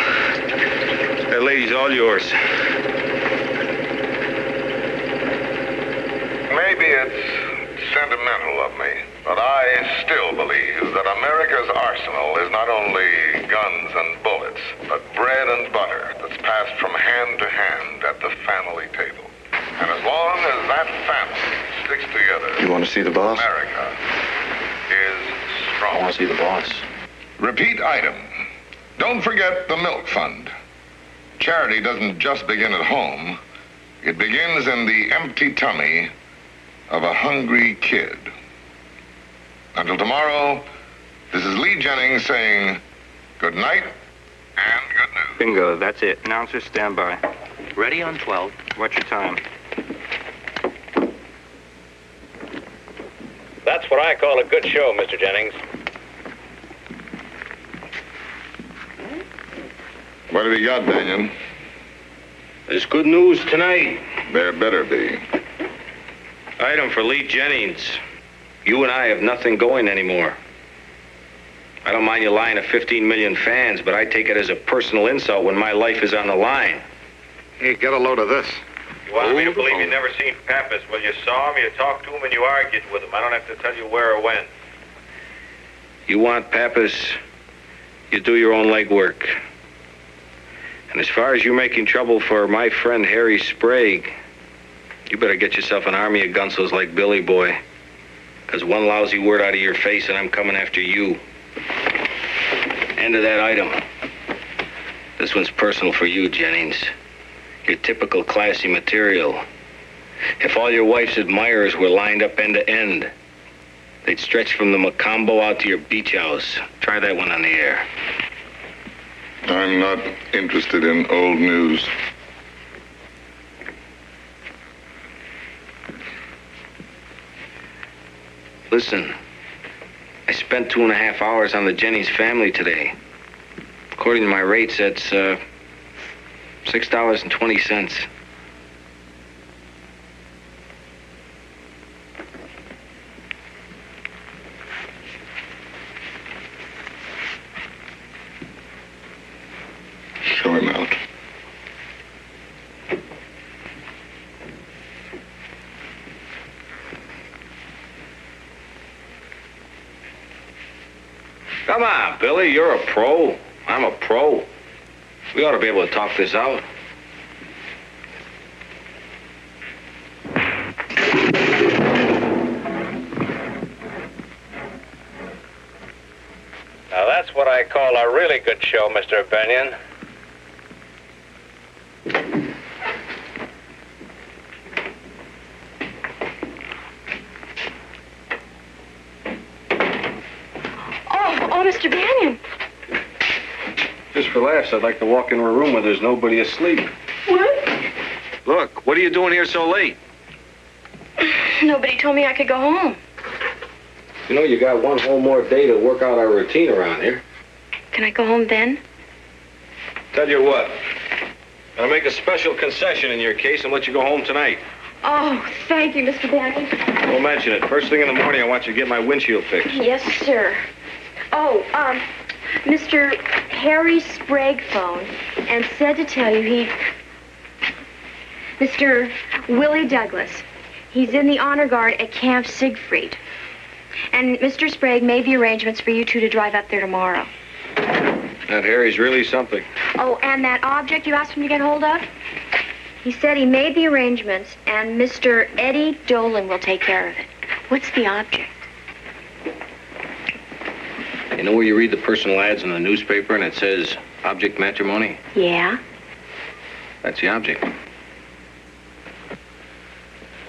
[SPEAKER 10] That lady's all yours.
[SPEAKER 7] Maybe it's sentimental of me, but I still believe that America's arsenal is not only guns and bullets, but bread and butter that's passed from hand to hand at the family table. And as long as that family sticks together,
[SPEAKER 15] You want to see the boss?
[SPEAKER 7] America is strong.
[SPEAKER 15] I want to see the boss.
[SPEAKER 7] Repeat item. Don't forget the Milk Fund. Charity doesn't just begin at home. It begins in the empty tummy of a hungry kid. Until tomorrow, this is Lee Jennings saying good night and good news.
[SPEAKER 10] Bingo, that's it. Announcer, stand by.
[SPEAKER 3] Ready on 12.
[SPEAKER 10] What's your time? That's what I call a good show, Mr. Jennings.
[SPEAKER 7] What have you got, Banyon?
[SPEAKER 10] There's good news tonight.
[SPEAKER 7] There better be.
[SPEAKER 10] Item for Lee Jennings. You and I have nothing going anymore. I don't mind you lying to 15 million fans, but I take it as a personal insult when my life is on the line.
[SPEAKER 7] Hey, get a load of this.
[SPEAKER 10] You want me to believe you never seen Pappas? Well, you saw him, you talked to him, and you argued with him. I don't have to tell you where or when. You want Pappas, you do your own legwork. And as far as you making trouble for my friend Harry Sprague, you better get yourself an army of gunsos like Billy Boy. Because one lousy word out of your face and I'm coming after you. End of that item. This one's personal for you, Jennings. Your typical classy material. If all your wife's admirers were lined up end to end, they'd stretch from the Macombo out to your beach house. Try that one on the air.
[SPEAKER 7] I'm not interested in old news.
[SPEAKER 10] Listen, I spent 2.5 hours on the Jennings family today. According to my rates, that's $6.20.
[SPEAKER 7] Show him out.
[SPEAKER 10] Come on, Billy, you're a pro. I'm a pro. We ought to be able to talk this out. Now that's what I call a really good show, Mr. Banyon.
[SPEAKER 20] Oh, Mr. Banyon.
[SPEAKER 10] Just for laughs, I'd like to walk into a room where there's nobody asleep.
[SPEAKER 20] What?
[SPEAKER 10] Look, what are you doing here so late?
[SPEAKER 20] Nobody told me I could go home.
[SPEAKER 10] You know, you got one whole more day to work out our routine around here.
[SPEAKER 20] Can I go home then?
[SPEAKER 10] Tell you what, I'll make a special concession in your case and let you go home tonight.
[SPEAKER 20] Oh, thank you, Mr. Banyon.
[SPEAKER 10] Don't mention it. First thing in the morning, I want you to get my windshield fixed.
[SPEAKER 20] Yes, sir. Oh, Mr. Harry Sprague phoned and said to tell you he... Mr. Willie Douglas. He's in the honor guard at Camp Siegfried. And Mr. Sprague made the arrangements for you two to drive up there tomorrow.
[SPEAKER 10] That Harry's really something.
[SPEAKER 20] Oh, and that object you asked him to get hold of? He said he made the arrangements, and Mr. Eddie Dolan will take care of it. What's the object?
[SPEAKER 10] You know where you read the personal ads in the newspaper and it says object matrimony?
[SPEAKER 20] Yeah?
[SPEAKER 10] That's the object.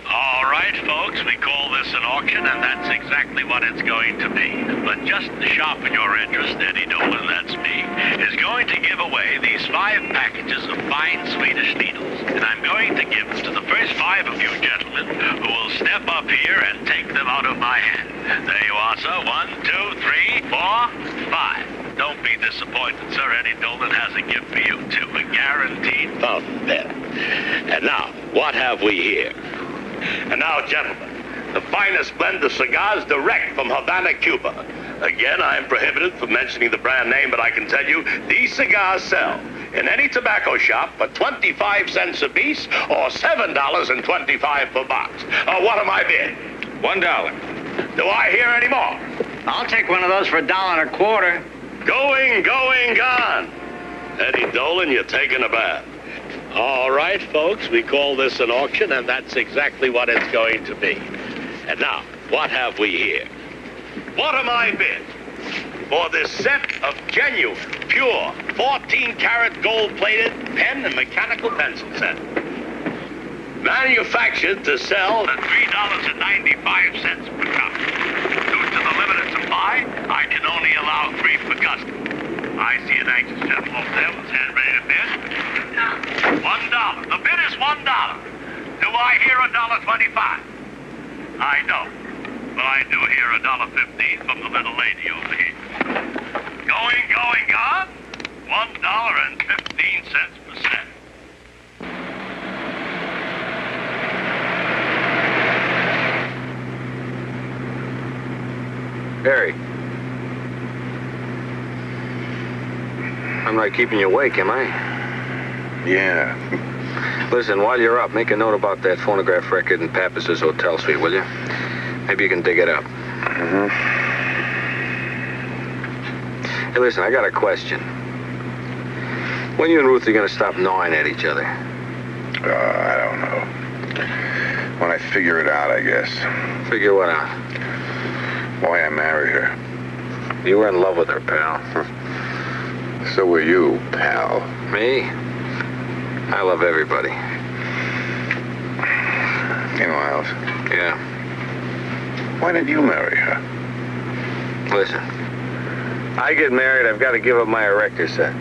[SPEAKER 21] All right, folks, we call this an auction, and that's exactly what it's going to be. But just to sharpen your interest, Eddie Dolan, that's me, is going to give away these 5 packages of fine Swedish needles. And I'm going to give them to the first 5 of you gentlemen who will step up here and take them out of my hand. There you are, sir. 1, 2, 3, 4, 5. Don't be disappointed, sir. Eddie Dolan has a gift for you, too. A guaranteed fountain pen. And now, what have we here? And now, gentlemen, the finest blend of cigars direct from Havana, Cuba. Again, I am prohibited from mentioning the brand name, but I can tell you these cigars sell in any tobacco shop for 25 cents a piece or $7.25 per box. What am I bid?
[SPEAKER 10] $1.
[SPEAKER 21] Do I hear any more?
[SPEAKER 1] I'll take one of those for $1.25.
[SPEAKER 21] Going, gone. Eddie Dolan, you're taking a bath. All right, folks, we call this an auction, and that's exactly what it's going to be. And now, what have we here? What am I bid for this set of genuine, pure, 14-karat gold-plated pen and mechanical pencil set? Manufactured to sell at $3.95 per copy. Due to the limited supply, I can only allow 3 per customer. I see an anxious gentleman over there with his hand ready to bid. $1. The bid is $1. Do I hear $1.25? I don't. But I do hear $1.15 from the little lady over here. Going, gone. $1.15 per set.
[SPEAKER 10] Harry. I'm not keeping you awake, am I?
[SPEAKER 12] Yeah.
[SPEAKER 10] Listen, while you're up, make a note about that phonograph record in Pappas's hotel suite, will you? Maybe you can dig it up.
[SPEAKER 12] Mm-hmm.
[SPEAKER 10] Hey, listen, I got a question. When you and Ruth are going to stop gnawing at each other?
[SPEAKER 12] I don't know. When I figure it out, I guess.
[SPEAKER 10] Figure what out?
[SPEAKER 12] Why I married her.
[SPEAKER 10] You were in love with her, pal.
[SPEAKER 12] So were you, pal.
[SPEAKER 10] Me? I love everybody.
[SPEAKER 12] Hey, Miles.
[SPEAKER 10] Yeah?
[SPEAKER 12] Why did you marry her?
[SPEAKER 10] Listen, I get married, I've got to give up my erector set.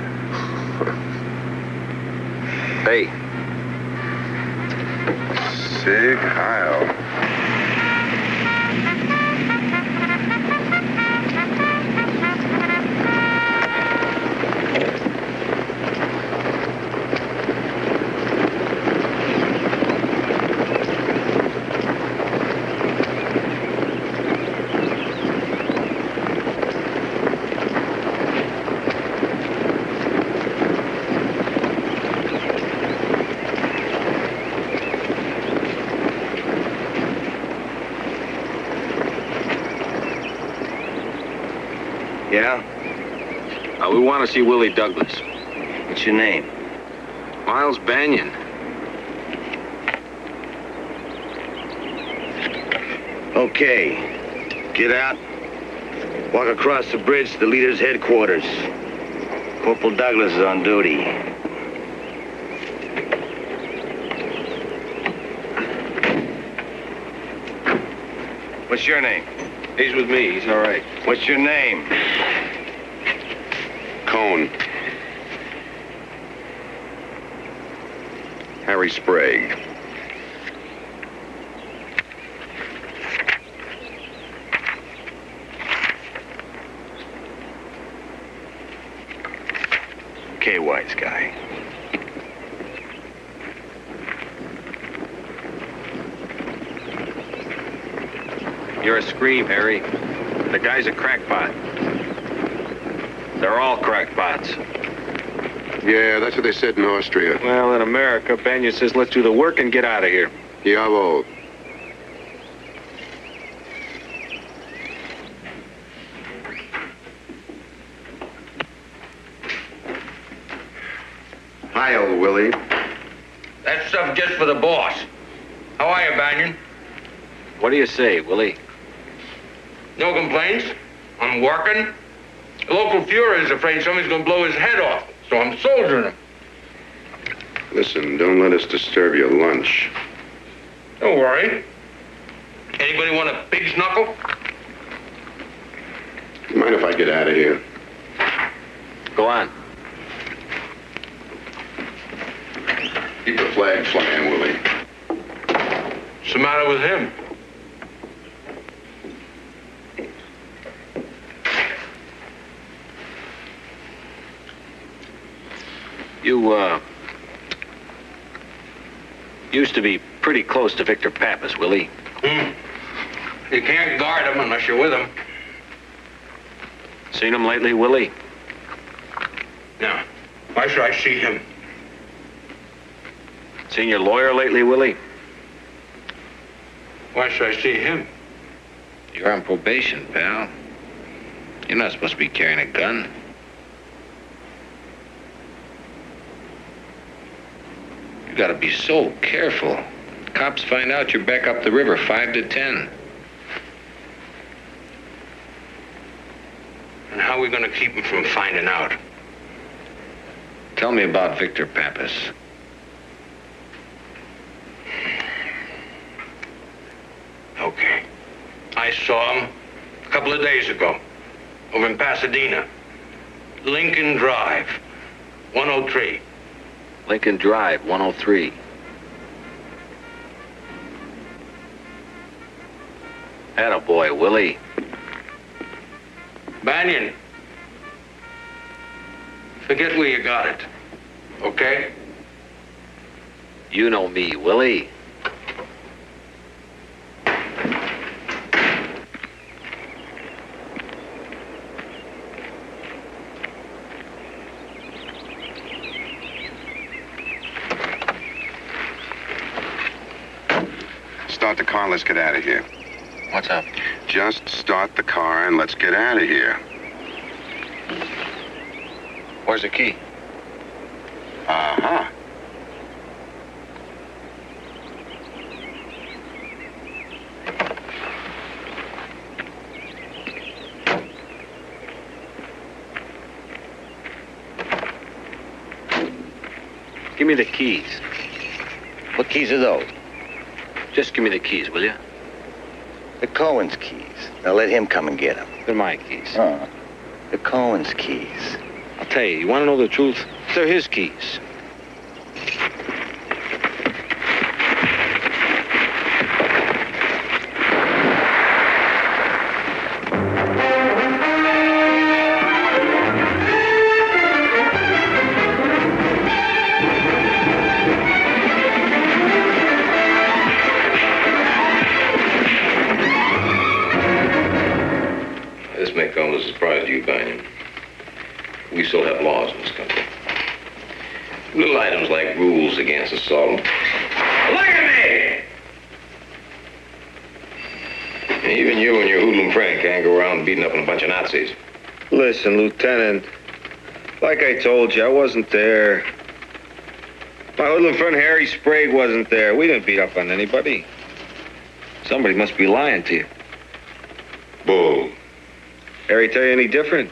[SPEAKER 10] Hey.
[SPEAKER 12] Sig Heil.
[SPEAKER 10] Yeah? We want to see Willie Douglas.
[SPEAKER 1] What's your name?
[SPEAKER 10] Miles Banyon.
[SPEAKER 1] Okay. Get out. Walk across the bridge to the leader's headquarters. Corporal Douglas is on duty. What's your name?
[SPEAKER 10] He's with me. He's all right.
[SPEAKER 1] What's your name?
[SPEAKER 12] Cone. Harry Sprague.
[SPEAKER 1] Okay, wise guy.
[SPEAKER 10] You're a scream, Harry. The guy's a crackpot. They're all crackpots.
[SPEAKER 12] Yeah, that's what they said in Austria.
[SPEAKER 10] Well, in America, Banyon says, let's do the work and get out of here.
[SPEAKER 12] Jawohl. Hi, old Willie.
[SPEAKER 22] That stuff just for the boss. How are you, Banyon?
[SPEAKER 10] What do you say, Willie?
[SPEAKER 22] No complaints. I'm working. The local Fuhrer is afraid somebody's going to blow his head off, so I'm soldiering him.
[SPEAKER 12] Listen, don't let us disturb your lunch.
[SPEAKER 22] Don't worry. Anybody want a pig's knuckle?
[SPEAKER 12] Mind if I get out of here?
[SPEAKER 10] Go on.
[SPEAKER 12] Keep the flag flying, Willie.
[SPEAKER 22] What's the matter with him?
[SPEAKER 10] You, used to be pretty close to Victor Pappas, Willie.
[SPEAKER 22] You can't guard him unless you're with him.
[SPEAKER 10] Seen him lately, Willie?
[SPEAKER 22] No. Why should I see him?
[SPEAKER 10] Seen your lawyer lately, Willie?
[SPEAKER 22] Why should I see him?
[SPEAKER 10] You're on probation, pal. You're not supposed to be carrying a gun. You gotta be so careful. Cops find out you're back up the river 5 to 10.
[SPEAKER 22] And how are we gonna keep him from finding out?
[SPEAKER 10] Tell me about Victor Pappas.
[SPEAKER 22] Okay. I saw him a couple of days ago over in Pasadena. Lincoln Drive, 103.
[SPEAKER 10] Lincoln Drive, 103. Attaboy, Willie.
[SPEAKER 22] Banyon, forget where you got it, okay?
[SPEAKER 10] You know me, Willie.
[SPEAKER 12] Start the car, let's get out of here.
[SPEAKER 10] What's up?
[SPEAKER 12] Just start the car and let's get out of here.
[SPEAKER 10] Where's the key?
[SPEAKER 12] Uh-huh.
[SPEAKER 10] Give me the keys.
[SPEAKER 1] What keys are those?
[SPEAKER 10] Just give me the keys, will you?
[SPEAKER 1] The Cohen's keys. Now let him come and get them.
[SPEAKER 10] They're my keys.
[SPEAKER 1] The Cohen's keys.
[SPEAKER 10] I'll tell you want to know the truth? They're his keys.
[SPEAKER 11] This may come as a surprise to you, Banyon. We still have laws in this country. Little items like rules against assault. Look at me! Even you and your hoodlum friend can't go around beating up on a bunch of Nazis.
[SPEAKER 10] Listen, Lieutenant. Like I told you, I wasn't there. My hoodlum friend Harry Sprague wasn't there. We didn't beat up on anybody. Somebody must be lying to you.
[SPEAKER 11] Bull.
[SPEAKER 10] Harry tell you any different?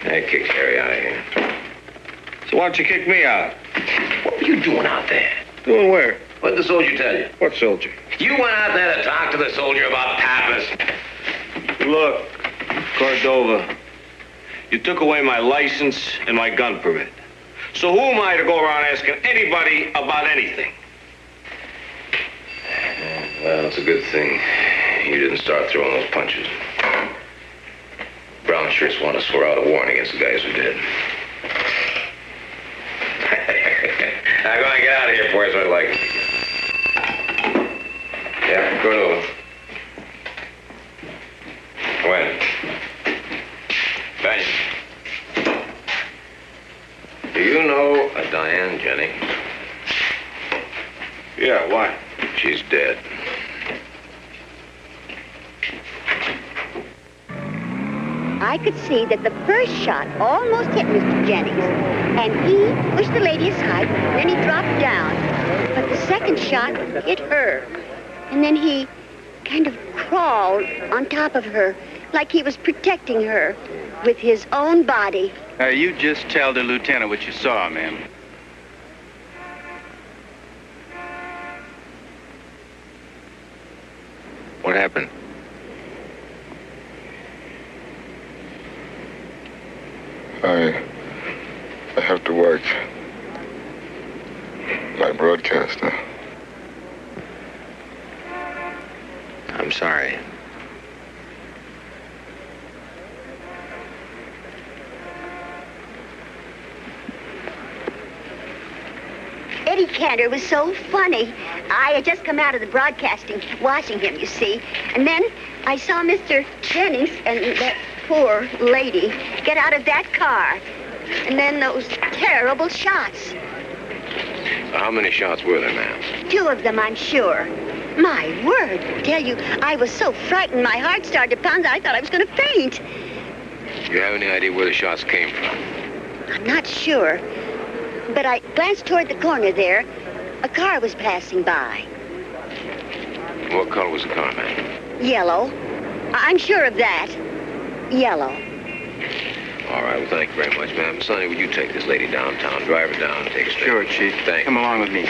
[SPEAKER 11] I kicked Harry out of here.
[SPEAKER 10] So why don't you kick me out?
[SPEAKER 11] What were you doing out there?
[SPEAKER 10] Doing where?
[SPEAKER 11] What did the soldier tell you?
[SPEAKER 10] What soldier?
[SPEAKER 11] You went out there to talk to the soldier about Pappas.
[SPEAKER 10] Look, Cordova, you took away my license and my gun permit. So who am I to go around asking anybody about anything?
[SPEAKER 11] Well, it's a good thing you didn't start throwing those punches. Brown shirts want to swear out a warrant against the guys who did. Now go on, get out of here before I start like. Yeah, go over. When? Banyon. Do you know a Diane Jennings?
[SPEAKER 10] Yeah, why?
[SPEAKER 11] She's dead.
[SPEAKER 4] I could see that the first shot almost hit Mr. Jennings, and he pushed the lady aside, then he dropped down. But the second shot hit her, and then he kind of crawled on top of her, like he was protecting her with his own body.
[SPEAKER 14] You just tell the lieutenant what you saw, ma'am.
[SPEAKER 10] What happened?
[SPEAKER 13] I have to work. My broadcaster.
[SPEAKER 10] I'm sorry.
[SPEAKER 4] Eddie Cantor was so funny. I had just come out of the broadcasting, watching him, you see. And then I saw Mr. Jennings and that poor lady get out of that car. And then those terrible shots.
[SPEAKER 10] How many shots were there, ma'am?
[SPEAKER 4] 2 of them, I'm sure. My word, I tell you, I was so frightened, my heart started to pound, I thought I was going to faint.
[SPEAKER 10] Do you have any idea where the shots came from?
[SPEAKER 4] I'm not sure. But I glanced toward the corner there. A car was passing by.
[SPEAKER 10] What color was the car, ma'am?
[SPEAKER 4] Yellow. I'm sure of that. Yellow.
[SPEAKER 10] All right, well, thank you very much, ma'am. Sonny, would you take this lady downtown, drive her down, and take her straight?
[SPEAKER 14] Sure, Chief.
[SPEAKER 10] Thanks.
[SPEAKER 14] Come along with me.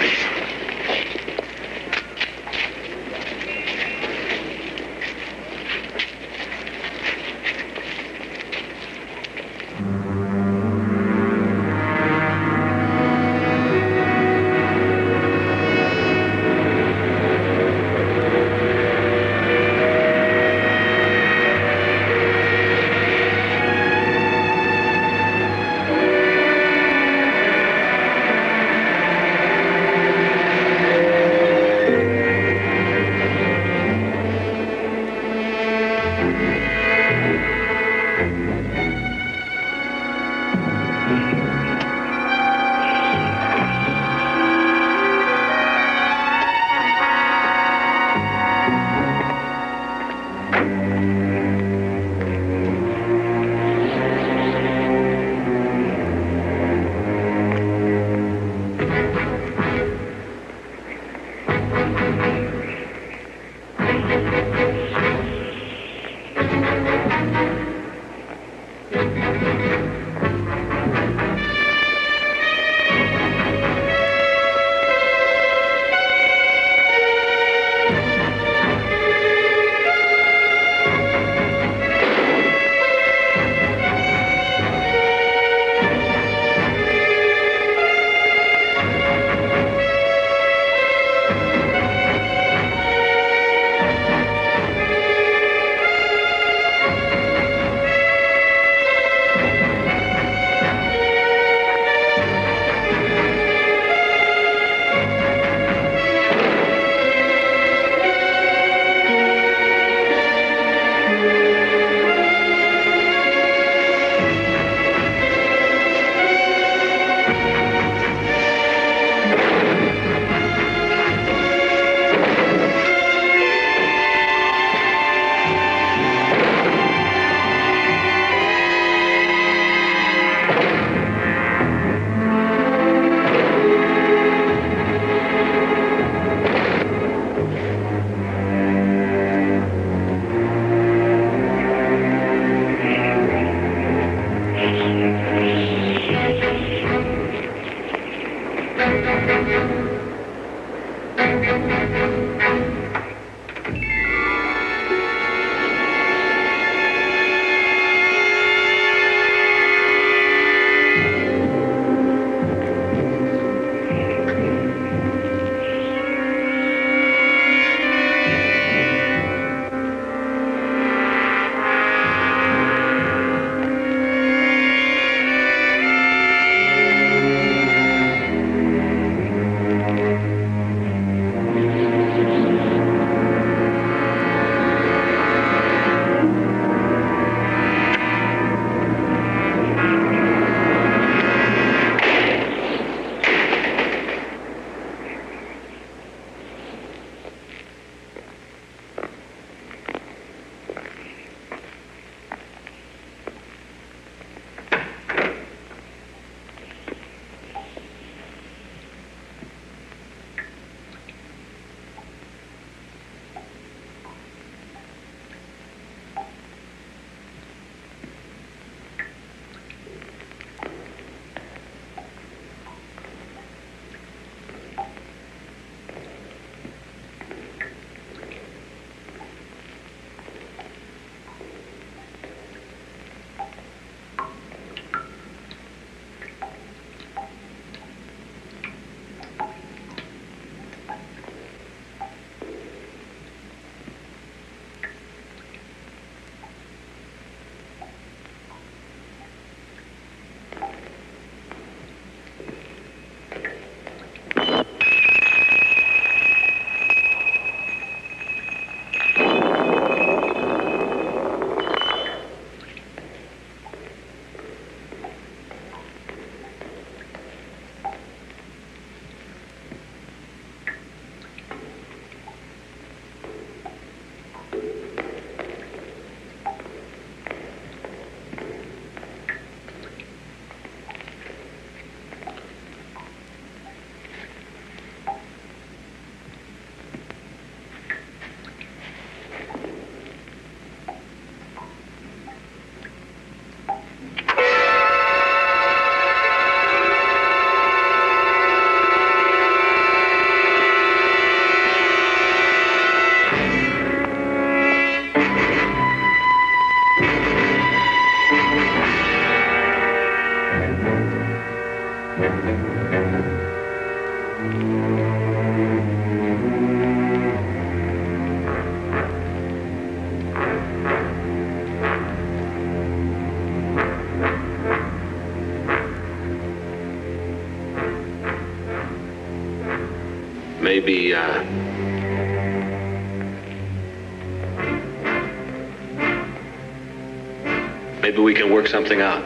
[SPEAKER 10] Maybe we can work something out.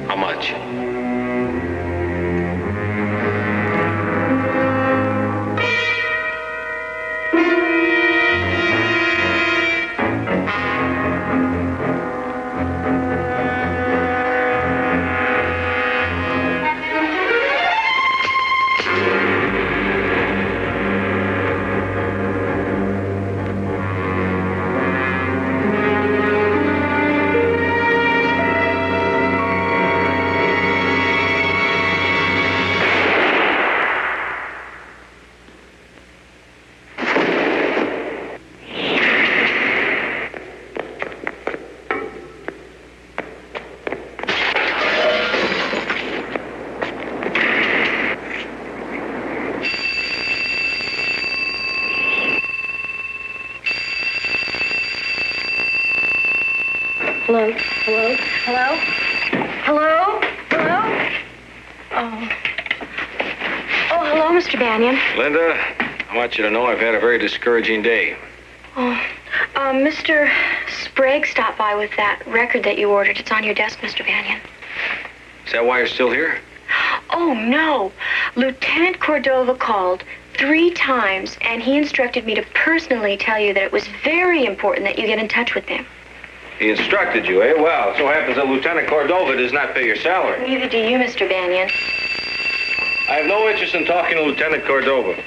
[SPEAKER 10] How much?
[SPEAKER 20] Hello? Hello? Hello? Hello? Hello? Oh. Oh, hello, Mr. Banyon.
[SPEAKER 10] Linda, I want you to know I've had a very discouraging day.
[SPEAKER 20] Oh, Mr. Sprague stopped by with that record that you ordered. It's on your desk, Mr. Banyon.
[SPEAKER 10] Is that why you're still here?
[SPEAKER 20] Oh, no. Lieutenant Cordova called 3 times, and he instructed me to personally tell you that it was very important that you get in touch with him.
[SPEAKER 10] He instructed you, eh? Well, it so happens that Lieutenant Cordova does not pay your salary.
[SPEAKER 20] Neither do you, Mr. Banyon.
[SPEAKER 10] I have no interest in talking to Lieutenant Cordova.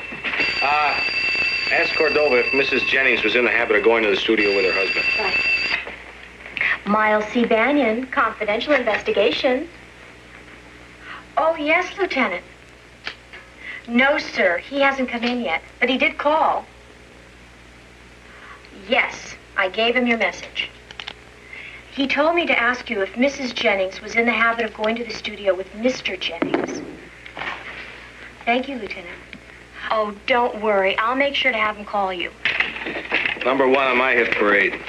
[SPEAKER 10] Ask Cordova if Mrs. Jennings was in the habit of going to the studio with her husband.
[SPEAKER 20] Right. Miles C. Banyon, confidential investigation. Oh, yes, Lieutenant. No, sir, he hasn't come in yet, but he did call. Yes, I gave him your message. He told me to ask you if Mrs. Jennings was in the habit of going to the studio with Mr. Jennings. Thank you, Lieutenant. Oh, don't worry. I'll make sure to have him call you.
[SPEAKER 10] Number 1 on my hit parade.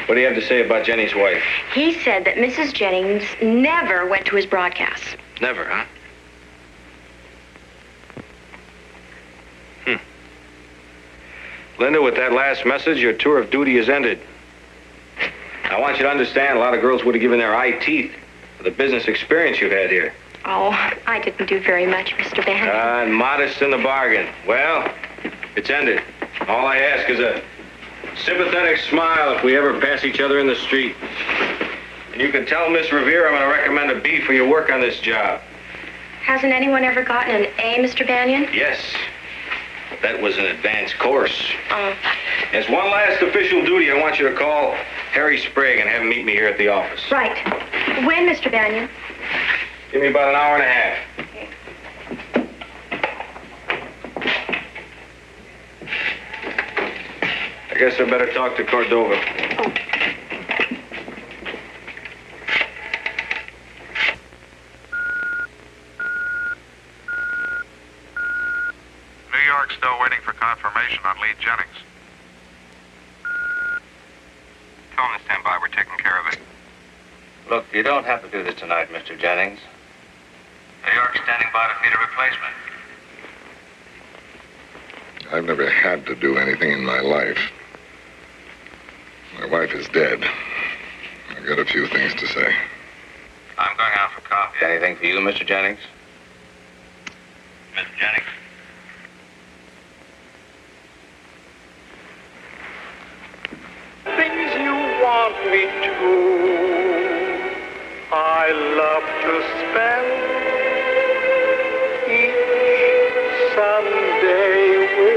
[SPEAKER 10] What do you have to say about Jenny's wife?
[SPEAKER 20] He said that Mrs. Jennings never went to his broadcasts.
[SPEAKER 10] Never, huh? Linda, with that last message, your tour of duty is ended. I want you to understand, a lot of girls would have given their eye teeth for the business experience you've had here.
[SPEAKER 20] Oh, I didn't do very much, Mr. Bannon.
[SPEAKER 10] And modest in the bargain. Well, it's ended. All I ask is a sympathetic smile if we ever pass each other in the street. And you can tell Miss Revere I'm going to recommend a B for your work on this job.
[SPEAKER 20] Hasn't anyone ever gotten an A, Mr. Banyon?
[SPEAKER 10] Yes. That was an advanced course. As one last official duty, I want you to call Harry Sprague and have him meet me here at the office.
[SPEAKER 20] Right. When, Mr. Banyon?
[SPEAKER 10] Give me about an hour and a half. I guess I better talk to Cordova.
[SPEAKER 5] New York still waiting for confirmation on Lee Jennings. Tell him to stand by. We're taking care of it.
[SPEAKER 10] Look, you don't have to do this tonight, Mr. Jennings.
[SPEAKER 5] New York's standing by to feed a replacement.
[SPEAKER 7] I've never had to do anything in my life. My wife is dead. I've got a few things to say.
[SPEAKER 5] I'm going out for coffee.
[SPEAKER 10] Anything for you, Mr. Jennings?
[SPEAKER 5] Mr. Jennings?
[SPEAKER 8] Things you want me to, I love to spend each Sunday with
[SPEAKER 10] you.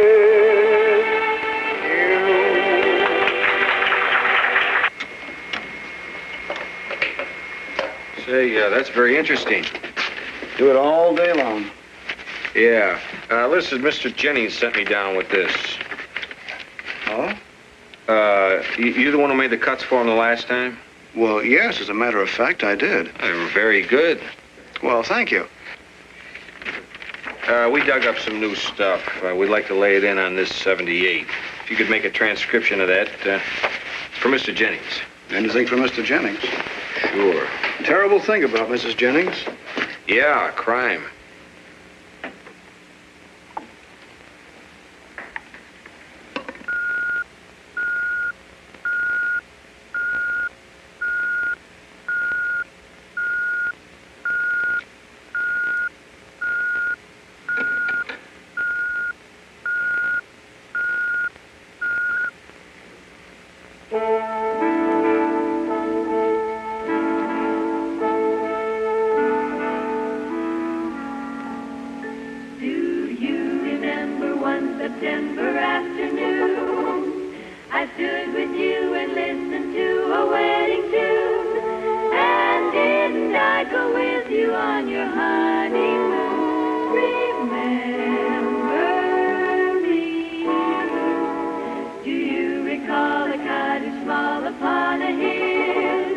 [SPEAKER 10] Say, that's very interesting.
[SPEAKER 14] Do it all day long.
[SPEAKER 10] Yeah. Listen, Mr. Jennings sent me down with this.
[SPEAKER 14] Oh?
[SPEAKER 10] You the one who made the cuts for him the last time?
[SPEAKER 9] Well, yes, as a matter of fact, I did.
[SPEAKER 10] Very good.
[SPEAKER 9] Well, thank you.
[SPEAKER 10] We dug up some new stuff. We'd like to lay it in on this 78. If you could make a transcription of that for Mr. Jennings.
[SPEAKER 9] Anything for Mr. Jennings?
[SPEAKER 10] Sure.
[SPEAKER 9] Terrible thing about Mrs. Jennings.
[SPEAKER 10] Yeah, crime.
[SPEAKER 16] September afternoon, I stood with you and listened to a wedding tune. And didn't I go with you on your honeymoon? Remember me. Do you recall a cottage small upon a hill,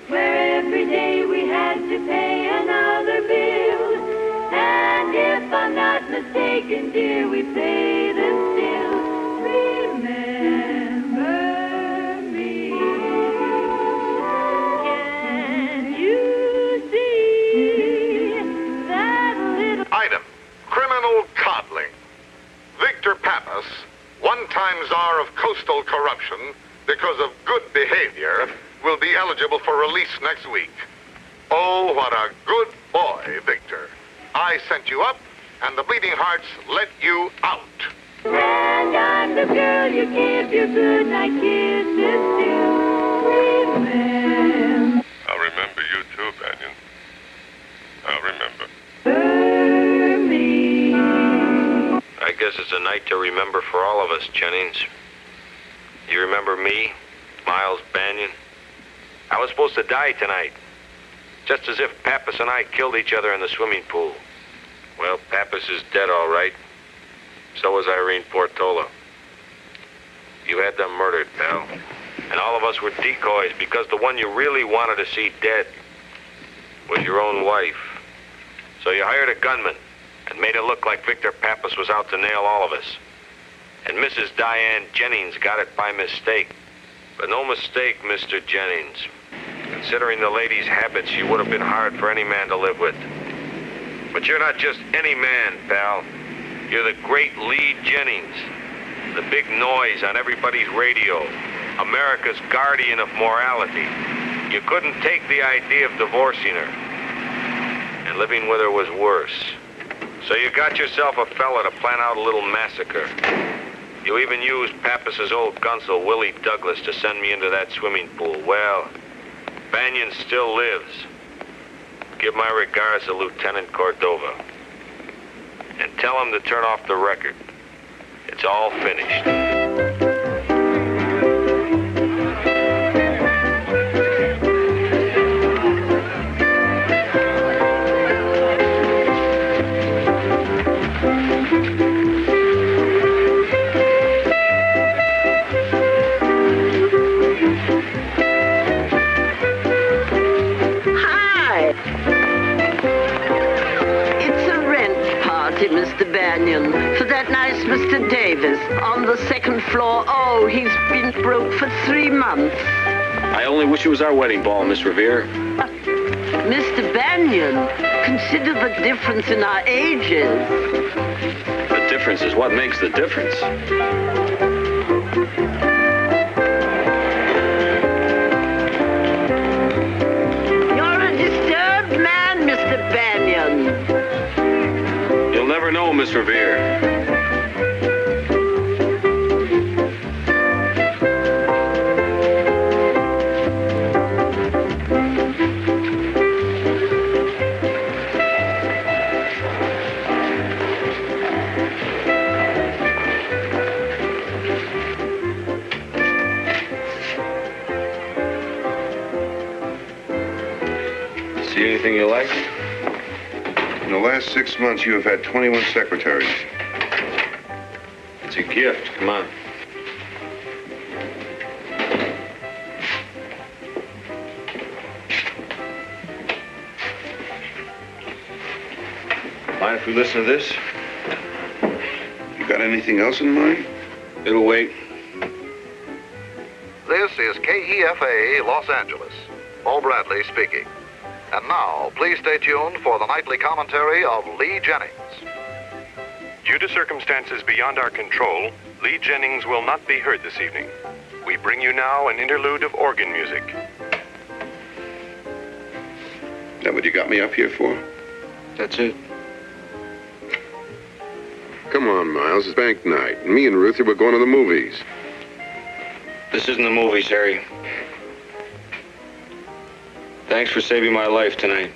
[SPEAKER 16] where every day we had to pay another bill? And if I'm not mistaken, dear, we pay them still. Remember me. Can you see that little...
[SPEAKER 7] Item, criminal coddling. Victor Pappas, one-time czar of coastal corruption, because of good behavior, will be eligible for release next week. Oh, what a good boy, Victor. I sent you up, and the Bleeding Hearts let you out.
[SPEAKER 16] And I'm the girl you give your good night kisses to. Remember.
[SPEAKER 13] I'll remember you too, Banyon. I'll remember.
[SPEAKER 16] Me.
[SPEAKER 10] I guess it's a night to remember for all of us, Jennings. You remember me, Miles Banyon? I was supposed to die tonight. Just as if Pappas and I killed each other in the swimming pool. Well, Pappas is dead, all right. So was Irene Portola. You had them murdered, pal. And all of us were decoys because the one you really wanted to see dead was your own wife. So you hired a gunman and made it look like Victor Pappas was out to nail all of us. And Mrs. Diane Jennings got it by mistake. But no mistake, Mr. Jennings. Considering the lady's habits, you would have been hard for any man to live with. But you're not just any man, pal. You're the great Lee Jennings. The big noise on everybody's radio. America's guardian of morality. You couldn't take the idea of divorcing her. And living with her was worse. So you got yourself a fella to plan out a little massacre. You even used Pappas's old gunsel, Willie Douglas, to send me into that swimming pool. Well, Banyon still lives. Give my regards to Lieutenant Cordova. And tell him to turn off the record. It's all finished.
[SPEAKER 19] Mr. Banyon, for that nice Mr. Davis on the second floor. Oh, he's been broke for 3 months.
[SPEAKER 10] I only wish it was our wedding ball, Miss Revere.
[SPEAKER 19] Mr. Banyon, consider the difference in our ages.
[SPEAKER 10] The difference is what makes the difference.
[SPEAKER 19] You're a disturbed man, Mr. Banyon.
[SPEAKER 10] You'll never know, Miss Revere. See anything you like?
[SPEAKER 12] In the last 6 months, you have had 21 secretaries.
[SPEAKER 10] It's a gift. Come on. Mind if we listen to this?
[SPEAKER 12] You got anything else in mind?
[SPEAKER 10] It'll wait.
[SPEAKER 5] This is KEFA, Los Angeles. Paul Bradley speaking. And now, please stay tuned for the nightly commentary of Lee Jennings.
[SPEAKER 6] Due to circumstances beyond our control, Lee Jennings will not be heard this evening. We bring you now an interlude of organ music.
[SPEAKER 12] Is that what you got me up here for?
[SPEAKER 10] That's it.
[SPEAKER 12] Come on, Miles. It's bank night. Me and Ruthie were going to the movies.
[SPEAKER 10] This isn't the movies, Harry. Thanks for saving my life tonight.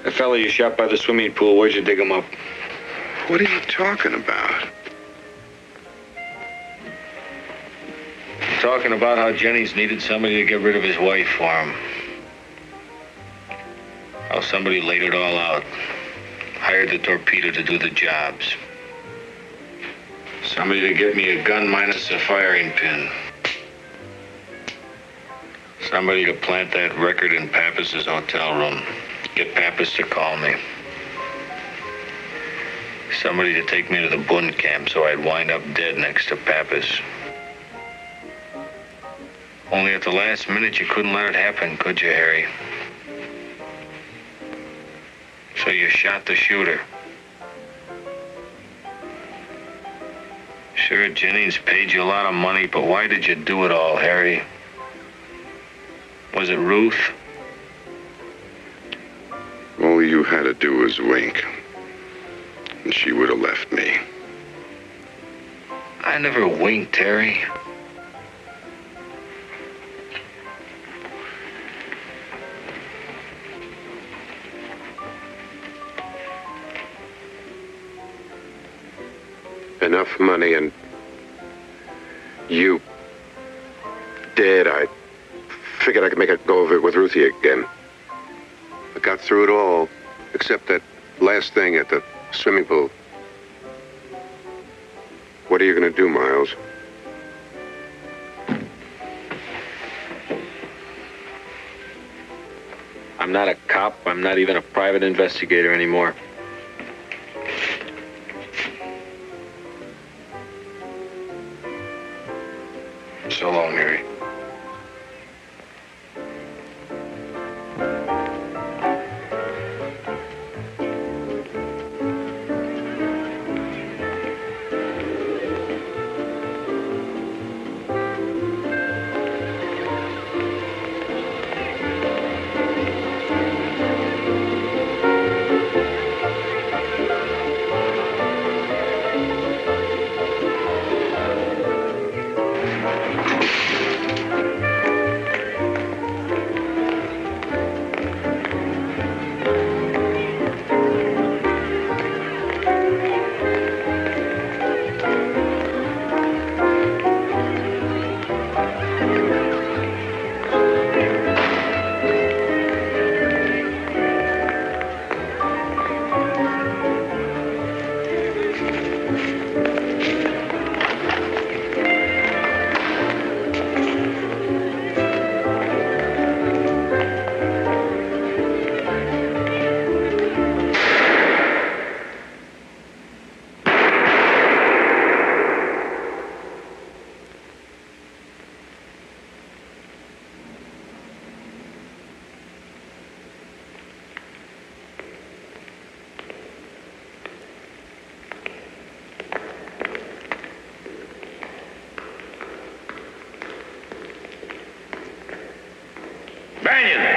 [SPEAKER 10] The fella you shot by the swimming pool, where'd you dig him up?
[SPEAKER 12] What are you talking about?
[SPEAKER 10] Talking about how Jennings needed somebody to get rid of his wife for him. How somebody laid it all out. Hired the torpedo to do the jobs. Somebody to get me a gun minus a firing pin. Somebody to plant that record in Pappas's hotel room. Get Pappas to call me. Somebody to take me to the Bund camp so I'd wind up dead next to Pappas. Only at the last minute you couldn't let it happen, could you, Harry? So you shot the shooter. Sure, Jennings paid you a lot of money, but why did you do it all, Harry? Was it Ruth?
[SPEAKER 12] All you had to do was wink. And she would have left me.
[SPEAKER 10] I never winked, Harry.
[SPEAKER 12] Enough money and you dead. I figured I could make a go of it with Ruthie again. I got through it all, except that last thing at the swimming pool. What are you going to do, Miles?
[SPEAKER 10] I'm not a cop. I'm not even a private investigator anymore. So long, Harry.
[SPEAKER 21] Banyon!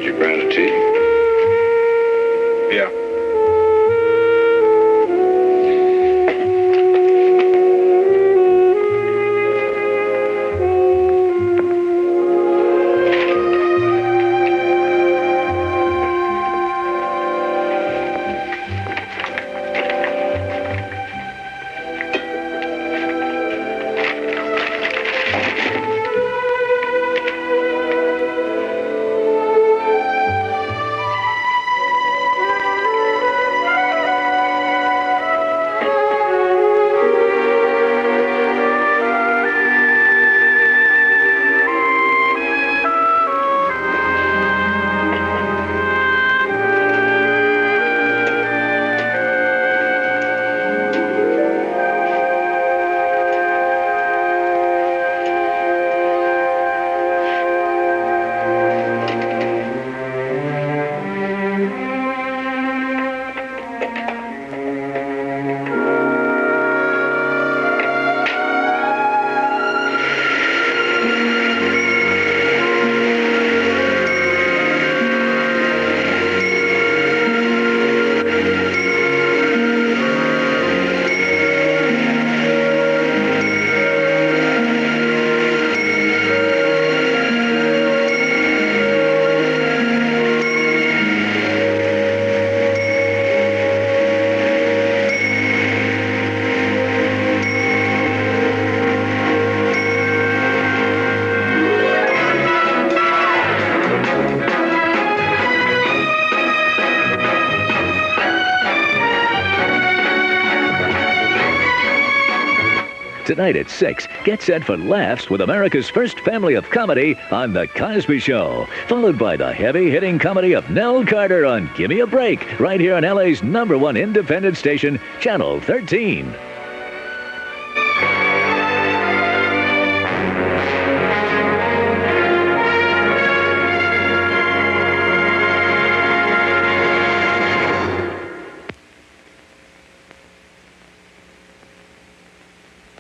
[SPEAKER 10] your gratitude. Yeah.
[SPEAKER 2] Tonight at 6, get set for laughs with America's first family of comedy on The Cosby Show, followed by the heavy-hitting comedy of Nell Carter on Gimme a Break, right here on LA's #1 independent station, Channel 13.